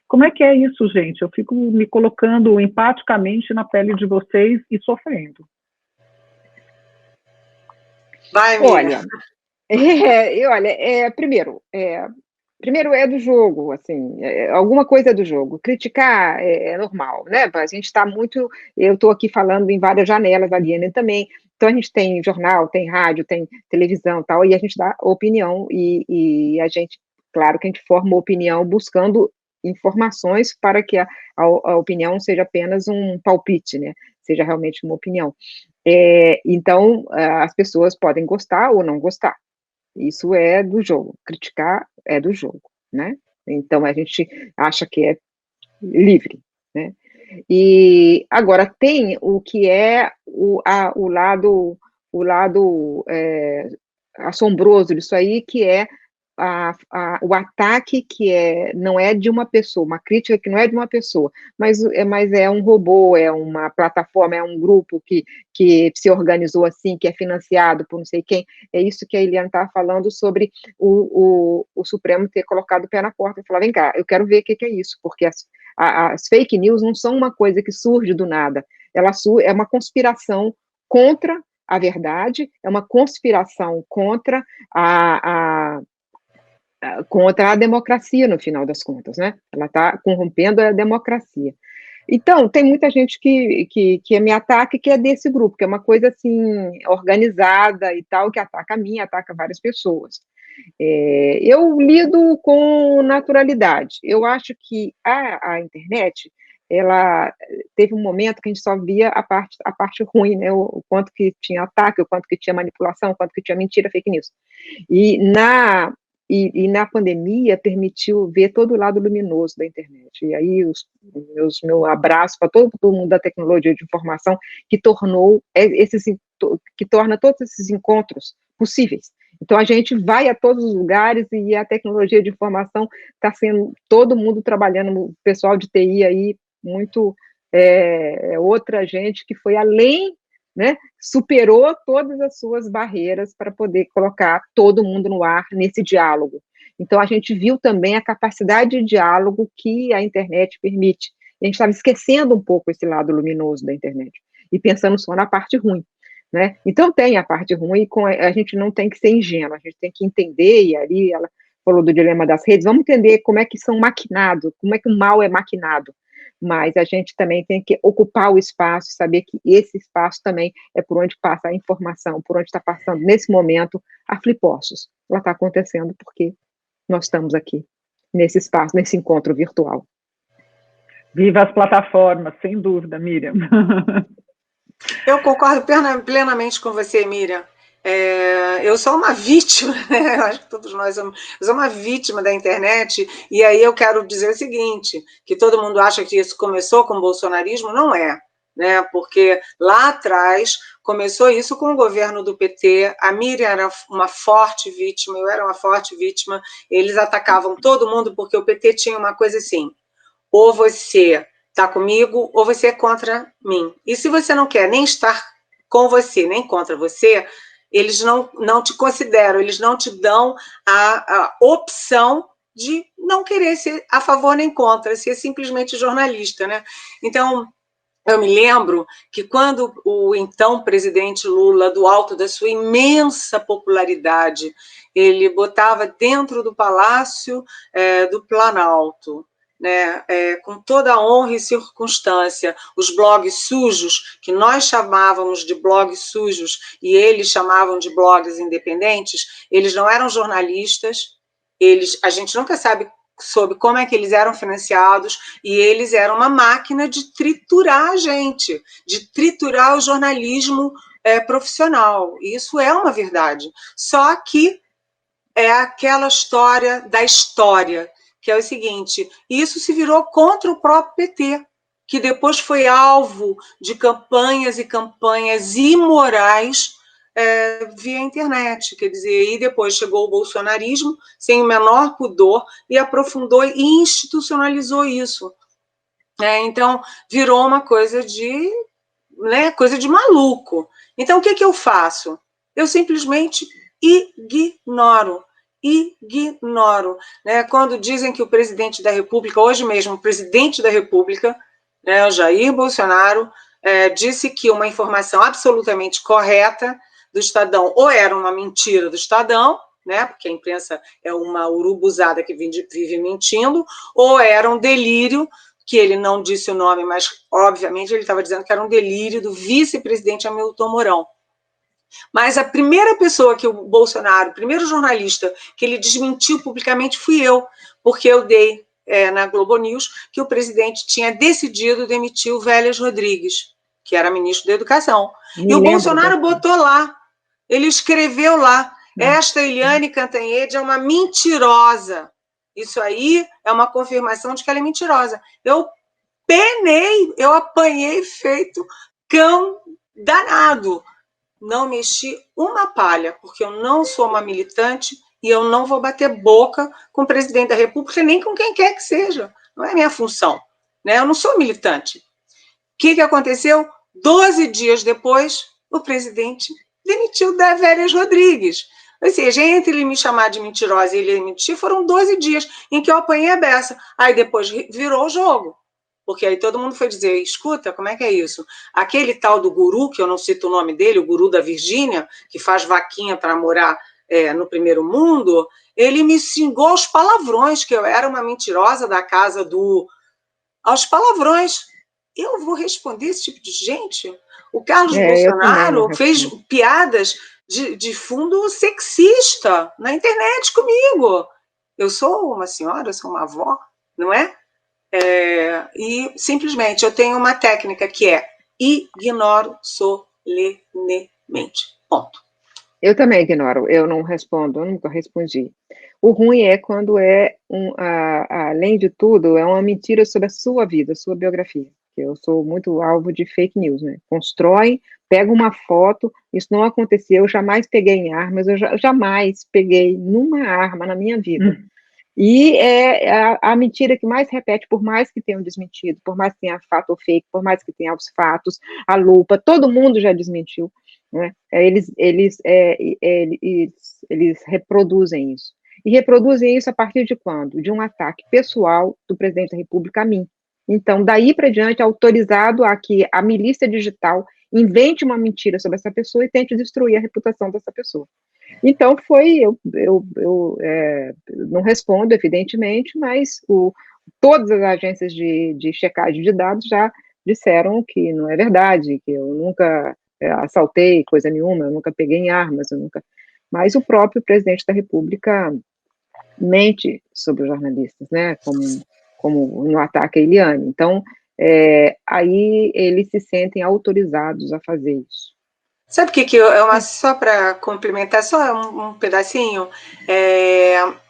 Como é que é isso, gente? Eu fico me colocando empaticamente na pele de vocês e sofrendo. Vai, Miriam. Primeiro é do jogo, assim, alguma coisa é do jogo. Criticar é normal, né? A gente está muito. Eu estou aqui falando em várias janelas, a Liane também. Então a gente tem jornal, tem rádio, tem televisão, tal, e a gente dá opinião e a gente, claro, que a gente forma opinião buscando informações para que a opinião seja apenas um palpite, né? Seja realmente uma opinião. Então as pessoas podem gostar ou não gostar. Isso é do jogo, criticar é do jogo, né? Então a gente acha que é livre, né? E agora tem o que é o lado assombroso disso aí, que é o ataque que não é de uma pessoa, uma crítica que não é de uma pessoa, mas é um robô, é uma plataforma, é um grupo que se organizou assim, que é financiado por não sei quem. É isso que a Eliane estava falando sobre o Supremo ter colocado o pé na porta e falar, vem cá, eu quero ver o que é isso, porque as fake news não são uma coisa que surge do nada, é uma conspiração contra a verdade, é uma conspiração contra contra a democracia, no final das contas, né? Ela está corrompendo a democracia. Então, tem muita gente que me ataca, que é desse grupo, que é uma coisa, assim, organizada e tal, que ataca a mim, ataca várias pessoas. Eu lido com naturalidade. Eu acho que a internet, ela teve um momento que a gente só via a parte ruim, né? O quanto que tinha ataque, o quanto que tinha manipulação, o quanto que tinha mentira, fake news. E na pandemia permitiu ver todo o lado luminoso da internet. E aí meu abraço para todo mundo da tecnologia de informação que torna todos esses encontros possíveis. Então a gente vai a todos os lugares e a tecnologia de informação está sendo todo mundo trabalhando, o pessoal de TI aí muito outra gente que foi além, né, superou todas as suas barreiras para poder colocar todo mundo no ar nesse diálogo. Então, a gente viu também a capacidade de diálogo que a internet permite. A gente estava esquecendo um pouco esse lado luminoso da internet e pensando só na parte ruim, né? Então, tem a parte ruim, a gente não tem que ser ingênuo, a gente tem que entender, e ali ela falou do dilema das redes, vamos entender como é que são maquinados, como é que o mal é maquinado. Mas a gente também tem que ocupar o espaço, saber que esse espaço também é por onde passa a informação, por onde está passando, nesse momento, a Flipostos. Ela está acontecendo porque nós estamos aqui, nesse espaço, nesse encontro virtual. Viva as plataformas, sem dúvida, Miriam. Eu concordo plenamente com você, Miriam. Eu sou uma vítima, né? Eu acho que todos nós somos. Eu sou uma vítima da internet, e aí eu quero dizer o seguinte: que todo mundo acha que isso começou com o bolsonarismo, não é, né? Porque lá atrás começou isso com o governo do PT, a Miriam era uma forte vítima, eu era uma forte vítima, eles atacavam todo mundo porque o PT tinha uma coisa assim: ou você está comigo ou você é contra mim. E se você não quer nem estar com você, nem contra você, eles não te consideram, eles não te dão a opção de não querer ser a favor nem contra, ser simplesmente jornalista, né? Então, eu me lembro que quando o então presidente Lula, do alto da sua imensa popularidade, ele botava dentro do Palácio do Planalto, né, com toda a honra e circunstância, os blogs sujos, que nós chamávamos de blogs sujos e eles chamavam de blogs independentes, eles não eram jornalistas, a gente nunca sabe sobre como é que eles eram financiados, e eles eram uma máquina de triturar a gente, de triturar o jornalismo profissional. E isso é uma verdade. Só que é aquela história da história, que é o seguinte: isso se virou contra o próprio PT. que depois foi alvo de campanhas e campanhas imorais via internet, quer dizer, e depois chegou o bolsonarismo sem o menor pudor e aprofundou e institucionalizou isso. Então, virou uma coisa de, coisa de maluco. Então, o que eu faço? Eu simplesmente ignoro. Quando dizem que o presidente da República, hoje mesmo, o presidente da República, o Jair Bolsonaro, disse que uma informação absolutamente correta do Estadão ou era uma mentira do Estadão, porque a imprensa é uma urubuzada que vive mentindo, ou era um delírio, que ele não disse o nome, mas, obviamente, ele estava dizendo que era um delírio do vice-presidente Hamilton Mourão. Mas a primeira pessoa que o Bolsonaro, o primeiro jornalista que ele desmentiu publicamente fui eu, porque eu dei na Globo News que o presidente tinha decidido demitir o Vélez Rodrigues, que era ministro da Educação. E o Bolsonaro botou lá, ele escreveu lá, esta Eliane Cantanhede é uma mentirosa. Isso aí é uma confirmação de que ela é mentirosa. Eu penei, eu apanhei feito cão danado. Não mexi uma palha, porque eu não sou uma militante e eu não vou bater boca com o presidente da República, nem com quem quer que seja. Não é minha função. Eu não sou militante. O que aconteceu? 12 dias depois, o presidente demitiu o Vélez Rodrigues. Ou seja, entre ele me chamar de mentirosa e ele demitir, foram 12 dias em que eu apanhei a beça. Aí depois virou o jogo. Porque aí todo mundo foi dizer, escuta, como é que é isso? Aquele tal do guru, que eu não cito o nome dele, o guru da Virgínia, que faz vaquinha para morar no primeiro mundo, ele me xingou aos palavrões, que eu era uma mentirosa da casa do... Aos palavrões. Eu vou responder esse tipo de gente? O Carlos Bolsonaro fez piadas de fundo sexista na internet comigo. Eu sou uma senhora, eu sou uma avó, não é? E simplesmente eu tenho uma técnica que é ignoro solenemente. Ponto. Eu também ignoro, eu não respondo, eu nunca respondi. O ruim é quando além de tudo, é uma mentira sobre a sua vida, sua biografia. Eu sou muito alvo de fake news, Constroem, pega uma foto, isso não aconteceu, eu jamais peguei em armas, eu jamais peguei numa arma na minha vida. E é a mentira que mais repete, por mais que tenham desmentido, por mais que tenha fato ou fake, por mais que tenha os fatos, a lupa, todo mundo já desmentiu, Eles reproduzem isso. E reproduzem isso a partir de quando? De um ataque pessoal do presidente da República a mim. Então, daí para diante, autorizado a que a milícia digital invente uma mentira sobre essa pessoa e tente destruir a reputação dessa pessoa. Então, eu não respondo, evidentemente, mas todas as agências de checagem de dados já disseram que não é verdade, que eu nunca assaltei coisa nenhuma, eu nunca peguei em armas, mas o próprio presidente da República mente sobre os jornalistas, como no ataque a Eliane. Então, aí eles se sentem autorizados a fazer isso. Sabe o que só para complementar, só um pedacinho,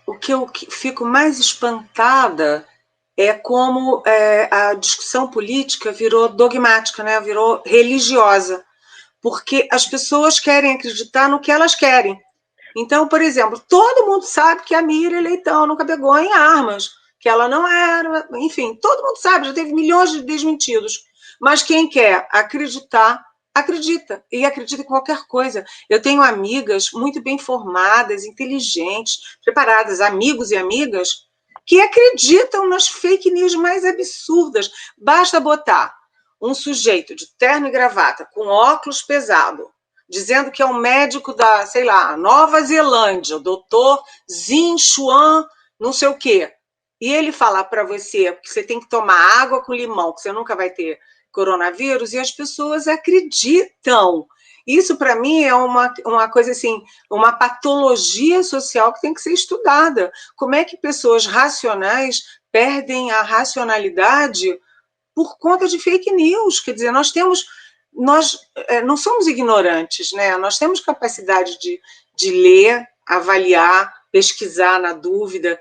o que eu fico mais espantada é como a discussão política virou dogmática, virou religiosa, porque as pessoas querem acreditar no que elas querem. Então, por exemplo, todo mundo sabe que a Miriam Leitão nunca pegou em armas, que ela não era, enfim, todo mundo sabe, já teve milhões de desmentidos, mas quem quer acreditar, acredita, e acredita em qualquer coisa. Eu tenho amigas muito bem formadas, inteligentes, preparadas, amigos e amigas, que acreditam nas fake news mais absurdas. Basta botar um sujeito de terno e gravata, com óculos pesado, dizendo que é um médico da, sei lá, Nova Zelândia, o doutor Zin Chuan, não sei o quê. E ele falar para você que você tem que tomar água com limão, que você nunca vai ter coronavírus, e as pessoas acreditam. Isso, para mim, é uma coisa assim, uma patologia social que tem que ser estudada. Como é que pessoas racionais perdem a racionalidade por conta de fake news? Quer dizer, nós não somos ignorantes, Nós temos capacidade de ler, avaliar, pesquisar na dúvida,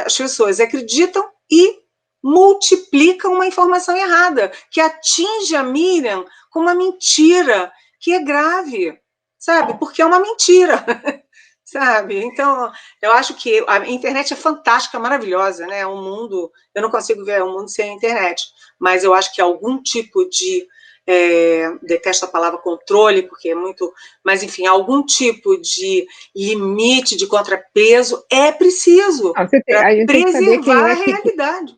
As pessoas acreditam e multiplicam uma informação errada, que atinge a Miriam com uma mentira, que é grave, sabe? Porque é uma mentira, sabe? Então, eu acho que a internet é fantástica, maravilhosa, né? Um mundo, eu não consigo ver um mundo sem a internet, mas eu acho que algum tipo de detesto a palavra controle, porque é muito, mas enfim, algum tipo de limite, de contrapeso é preciso para preservar a realidade.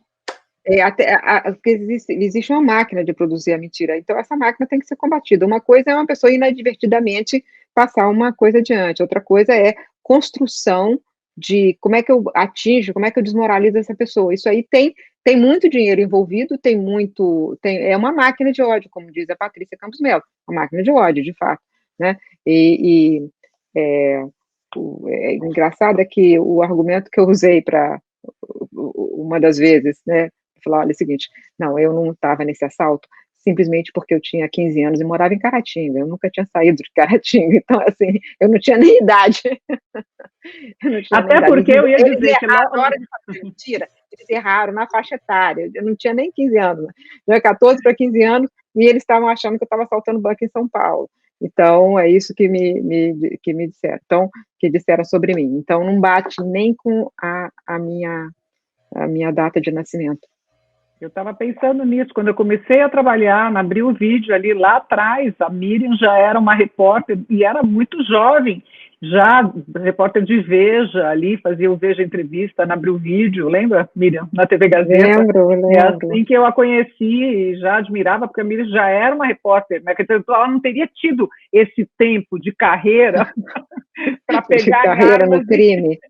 Porque existe uma máquina de produzir a mentira, então essa máquina tem que ser combatida. Uma coisa é uma pessoa inadvertidamente passar uma coisa adiante, outra coisa é construção de como é que eu atinjo, como é que eu desmoralizo essa pessoa. Isso aí tem muito dinheiro envolvido, é uma máquina de ódio, como diz a Patrícia Campos Melo, uma máquina de ódio, de fato, né? Engraçado é que o argumento que eu usei para uma das vezes, né, falar, olha, é o seguinte, não, eu não estava nesse assalto simplesmente porque eu tinha 15 anos e morava em Caratinga, eu nunca tinha saído de Caratinga, então, assim, eu não tinha nem idade. Até porque eu ia dizer que na hora de fazer mentira, eles erraram na faixa etária, eu não tinha nem 15 anos, tinha 14 para 15 anos, e eles estavam achando que eu estava assaltando banco em São Paulo. Então, é isso que me disseram. Então, que disseram sobre mim. Então, não bate nem com a minha data de nascimento. Eu estava pensando nisso, quando eu comecei a trabalhar na Abril Vídeo ali lá atrás, a Miriam já era uma repórter e era muito jovem, já repórter de Veja ali, fazia o Veja Entrevista na Abril Vídeo, lembra, Miriam, na TV Gazeta? Lembro. É assim que eu a conheci e já admirava, porque a Miriam já era uma repórter, né? Ela não teria tido esse tempo de carreira para pegar carreira no crime.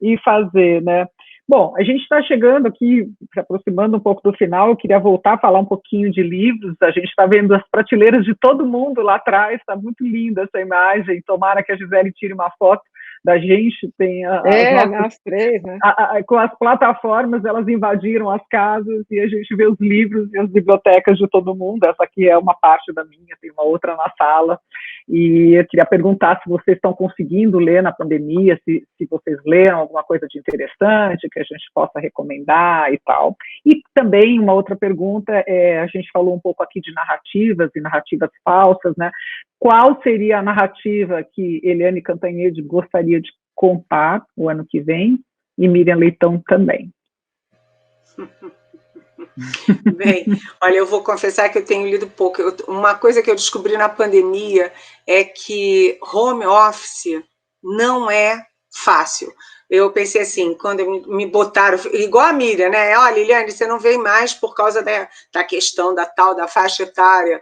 E fazer, né? Bom, a gente está chegando aqui, se aproximando um pouco do final, eu queria voltar a falar um pouquinho de livros, a gente está vendo as prateleiras de todo mundo lá atrás, está muito linda essa imagem, tomara que a Gisele tire uma foto da gente, tem nós três, né? Com as plataformas, elas invadiram as casas e a gente vê os livros e as bibliotecas de todo mundo, essa aqui é uma parte da minha, tem uma outra na sala, e eu queria perguntar se vocês estão conseguindo ler na pandemia, se vocês leram alguma coisa de interessante que a gente possa recomendar e tal. E também uma outra pergunta, a gente falou um pouco aqui de narrativas e narrativas falsas, né? Qual seria a narrativa que Eliane Cantanhede gostaria de contar o ano que vem? E Miriam Leitão também. Bem, olha, eu vou confessar que eu tenho lido pouco. Uma coisa que eu descobri na pandemia é que home office não é fácil. Eu pensei assim, quando me botaram, igual a Miriam, né? Olha, Liliane, você não vem mais por causa da questão da faixa etária,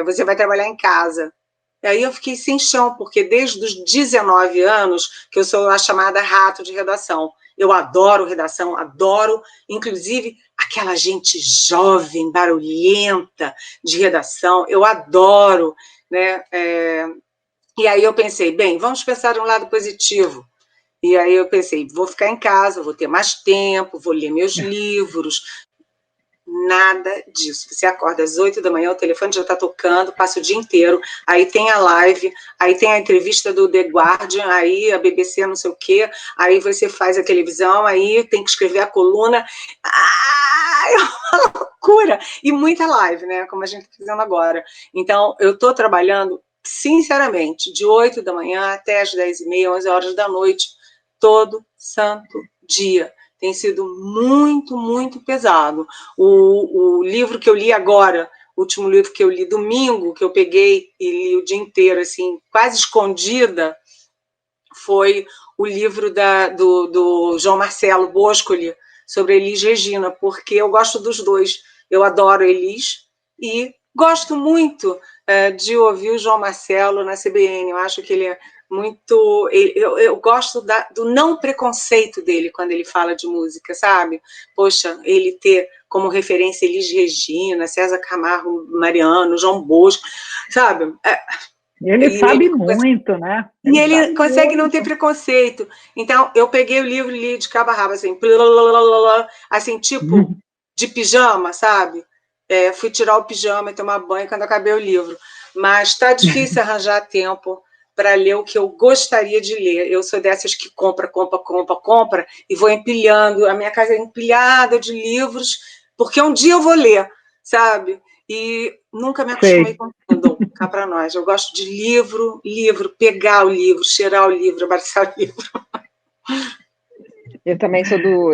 você vai trabalhar em casa. E aí eu fiquei sem chão, porque desde os 19 anos que eu sou a chamada rato de redação. Eu adoro redação, adoro, inclusive, aquela gente jovem, barulhenta de redação, eu adoro, né? E aí eu pensei, bem, vamos pensar de um lado positivo. E aí eu pensei, vou ficar em casa, vou ter mais tempo, vou ler meus livros. Nada disso. Você acorda às 8 da manhã, o telefone já está tocando, passa o dia inteiro, aí tem a live, aí tem a entrevista do The Guardian, aí a BBC não sei o quê, aí você faz a televisão, aí tem que escrever a coluna. É uma loucura! E muita live, né? Como a gente está fazendo agora. Então, eu estou trabalhando, sinceramente, de 8 da manhã até as 10h30, 11 horas da noite, todo santo dia. Tem sido muito, muito pesado. O livro que eu li agora, o último livro que eu li domingo, que eu peguei e li o dia inteiro, assim, quase escondida, foi o livro do João Marcelo Boscoli, sobre Elis Regina, porque eu gosto dos dois. Eu adoro Elis e gosto muito de ouvir o João Marcelo na CBN. Eu acho que ele é muito... Eu gosto do não preconceito dele quando ele fala de música, sabe? Poxa, ele ter como referência Elis Regina, César Camargo Mariano, João Bosco, sabe? Ele sabe muito, né? Ele consegue não ter preconceito. Então, eu peguei o livro e li de cabo a rabo, assim, tipo, de pijama, sabe? Fui tirar o pijama e tomar banho quando acabei o livro. Mas está difícil arranjar tempo para ler o que eu gostaria de ler. Eu sou dessas que compra, e vou empilhando. A minha casa é empilhada de livros, porque um dia eu vou ler, sabe? E nunca me acostumei com Kindle, cá para nós. Eu gosto de livro, pegar o livro, cheirar o livro, abraçar o livro. Eu também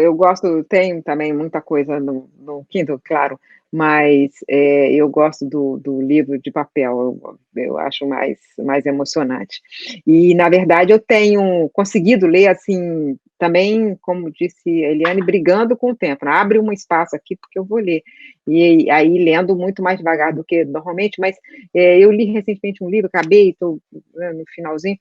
eu gosto, tenho também muita coisa no Kindle, claro, mas eu gosto do livro de papel, eu acho mais emocionante. E, na verdade, eu tenho conseguido ler, assim, também, como disse a Eliane, brigando com o tempo, né? Abre um espaço aqui porque eu vou ler. E aí, lendo muito mais devagar do que normalmente, mas eu li recentemente um livro, acabei, estou no finalzinho,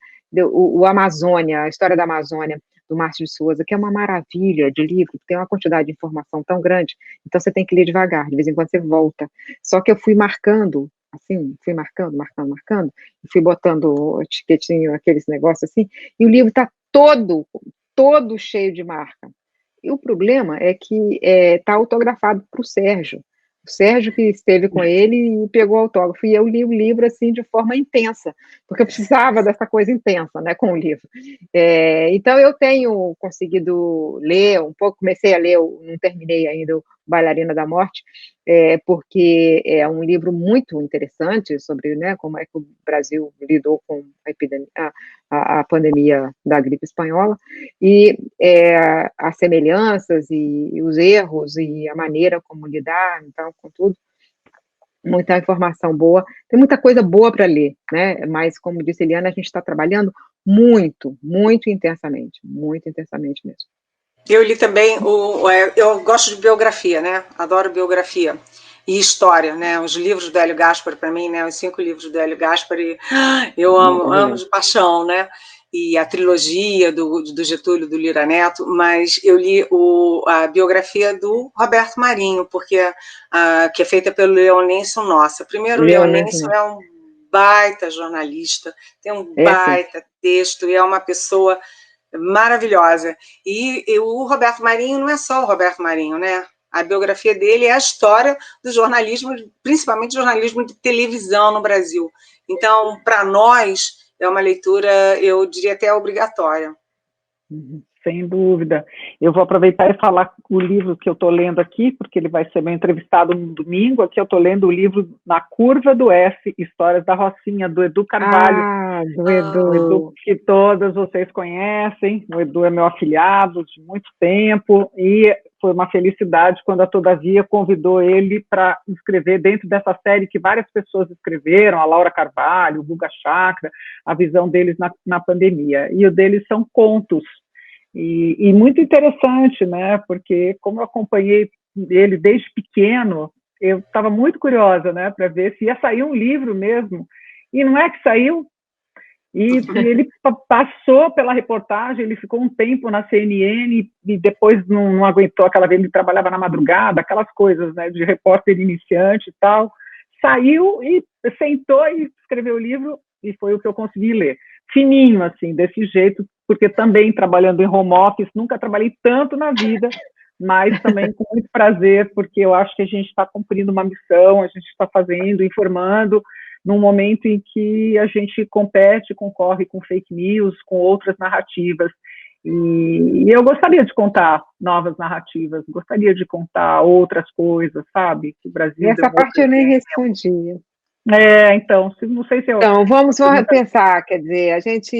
o Amazônia, a história da Amazônia, do Márcio de Souza, que é uma maravilha de livro, tem uma quantidade de informação tão grande, então você tem que ler devagar, de vez em quando você volta. Só que eu fui marcando, assim, fui marcando, e fui botando etiquetinho, aqueles negócios assim, e o livro está todo cheio de marca. E o problema é que está autografado para o Sérgio que esteve com ele e pegou o autógrafo, e eu li o livro, assim, de forma intensa, porque eu precisava dessa coisa intensa, né, com o livro. Então, eu tenho conseguido ler um pouco, comecei a ler, não terminei ainda, o Bailarina da Morte, porque é um livro muito interessante sobre, né, como é que o Brasil lidou com a pandemia da gripe espanhola, e as semelhanças e os erros e a maneira como lidar, então, com tudo, muita informação boa, tem muita coisa boa para ler, né, mas, como disse a Eliana, a gente está trabalhando muito intensamente mesmo. Eu li também, eu gosto de biografia, né? Adoro biografia e história, né? Os livros do Hélio Gaspari, para mim, né? Os 5 livros do Hélio Gaspari, eu amo de paixão, né? E a trilogia do Getúlio, do Lira Neto, mas eu li a biografia do Roberto Marinho, porque que é feita pelo Leonêncio Nossa. Primeiro, o Leonêncio é um baita jornalista, tem um baita texto, e é uma pessoa maravilhosa. E o Roberto Marinho não é só o Roberto Marinho, né? A biografia dele é a história do jornalismo, principalmente jornalismo de televisão no Brasil. Então, para nós, é uma leitura, eu diria até obrigatória. Sem dúvida. Eu vou aproveitar e falar o livro que eu estou lendo aqui, porque ele vai ser meu entrevistado no domingo. Aqui eu estou lendo o livro Na Curva do S, Histórias da Rocinha, do Edu Carvalho. Do Edu. O Edu, que todas vocês conhecem. O Edu é meu afilhado de muito tempo, e foi uma felicidade quando a Todavia convidou ele para escrever dentro dessa série que várias pessoas escreveram, a Laura Carvalho, o Guga Chakra, a visão deles na pandemia. E o deles são contos. E muito interessante, né? Porque como eu acompanhei ele desde pequeno, eu estava muito curiosa, né? Para ver se ia sair um livro mesmo. E não é que saiu. E ele passou pela reportagem, ele ficou um tempo na CNN e depois não aguentou aquela vez, ele trabalhava na madrugada, aquelas coisas, né? De repórter iniciante e tal. Saiu e sentou e escreveu o livro, e foi o que eu consegui ler. Fininho, assim, desse jeito, porque também trabalhando em home office, nunca trabalhei tanto na vida, mas também com muito prazer, porque eu acho que a gente está cumprindo uma missão, a gente está fazendo, informando, num momento em que a gente compete, concorre com fake news, com outras narrativas. E eu gostaria de contar novas narrativas, gostaria de contar outras coisas, sabe? Que o Brasil. Essa parte eu nem respondia. Então, não sei se eu... Então, vamos pensar, quer dizer, a gente...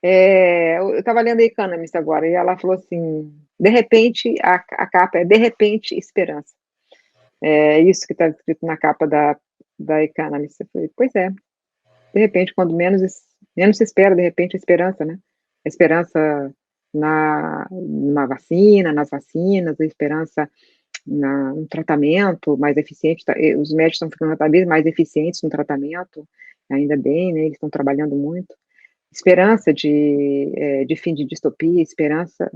eu estava lendo a Economist agora, e ela falou assim, de repente, a capa é de repente esperança. É isso que está escrito na capa da Economist. Eu falei, pois é, de repente, quando menos se espera, de repente, a esperança, né? A esperança na vacina, nas vacinas, a esperança no tratamento mais eficiente, os médicos estão ficando cada vez mais eficientes no tratamento, ainda bem, né, eles estão trabalhando muito, esperança de fim de distopia, esperança,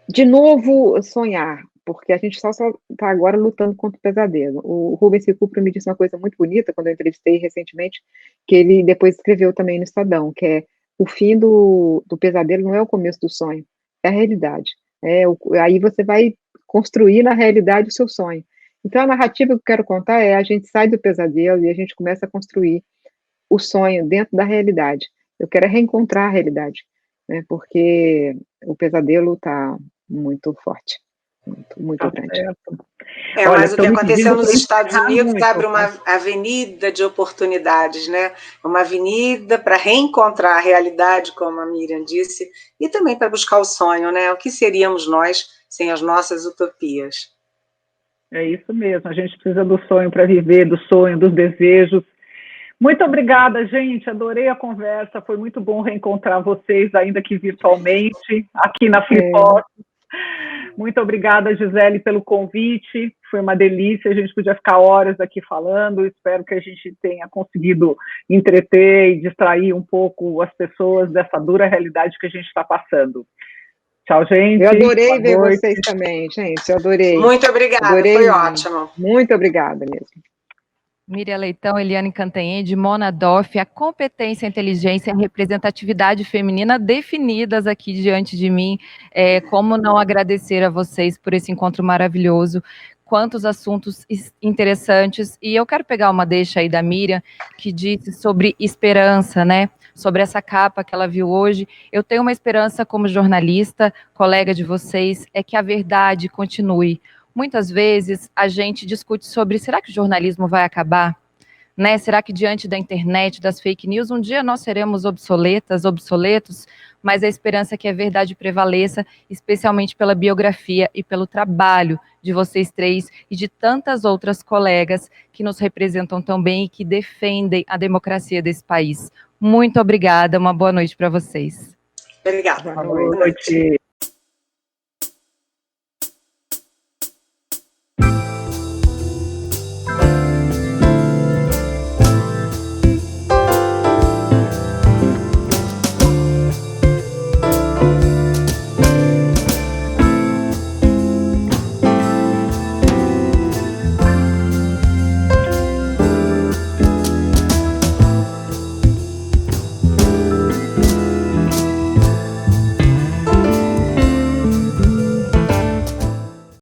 de novo sonhar, porque a gente só está agora lutando contra o pesadelo. O Rubens Recupero me disse uma coisa muito bonita, quando eu entrevistei recentemente, que ele depois escreveu também no Estadão, que é o fim do pesadelo não é o começo do sonho, é a realidade. Aí você vai construir na realidade o seu sonho. Então, a narrativa que eu quero contar é: a gente sai do pesadelo e a gente começa a construir o sonho dentro da realidade. Eu quero reencontrar a realidade, né, porque o pesadelo está muito forte, muito grande. Certo. Mas o que aconteceu nos Estados Unidos abre uma avenida de oportunidades, né? Uma avenida para reencontrar a realidade, como a Miriam disse, e também para buscar o sonho, né? O que seríamos nós sem as nossas utopias? É isso mesmo, a gente precisa do sonho para viver, do sonho, dos desejos. Muito obrigada, gente, adorei a conversa, foi muito bom reencontrar vocês, ainda que virtualmente, aqui na Flipop. Muito obrigada, Gisele, pelo convite, foi uma delícia, a gente podia ficar horas aqui falando, espero que a gente tenha conseguido entreter e distrair um pouco as pessoas dessa dura realidade que a gente está passando. Tchau, gente. Eu adorei ver vocês também, gente, eu adorei. Muito obrigada, adorei, foi ótimo. Muito obrigada mesmo. Miriam Leitão, Eliane Cantanhede, Mona Doff, a competência, a inteligência e a representatividade feminina definidas aqui diante de mim. Como não agradecer a vocês por esse encontro maravilhoso, quantos assuntos interessantes. E eu quero pegar uma deixa aí da Miriam, que disse sobre esperança, né? Sobre essa capa que ela viu hoje. Eu tenho uma esperança como jornalista, colega de vocês, é que a verdade continue. Muitas vezes a gente discute sobre, será que o jornalismo vai acabar? Né? Será que diante da internet, das fake news, um dia nós seremos obsoletos? Mas a esperança é que a verdade prevaleça, especialmente pela biografia e pelo trabalho de vocês três e de tantas outras colegas que nos representam tão bem e que defendem a democracia desse país. Muito obrigada, uma boa noite para vocês. Obrigada. Boa noite.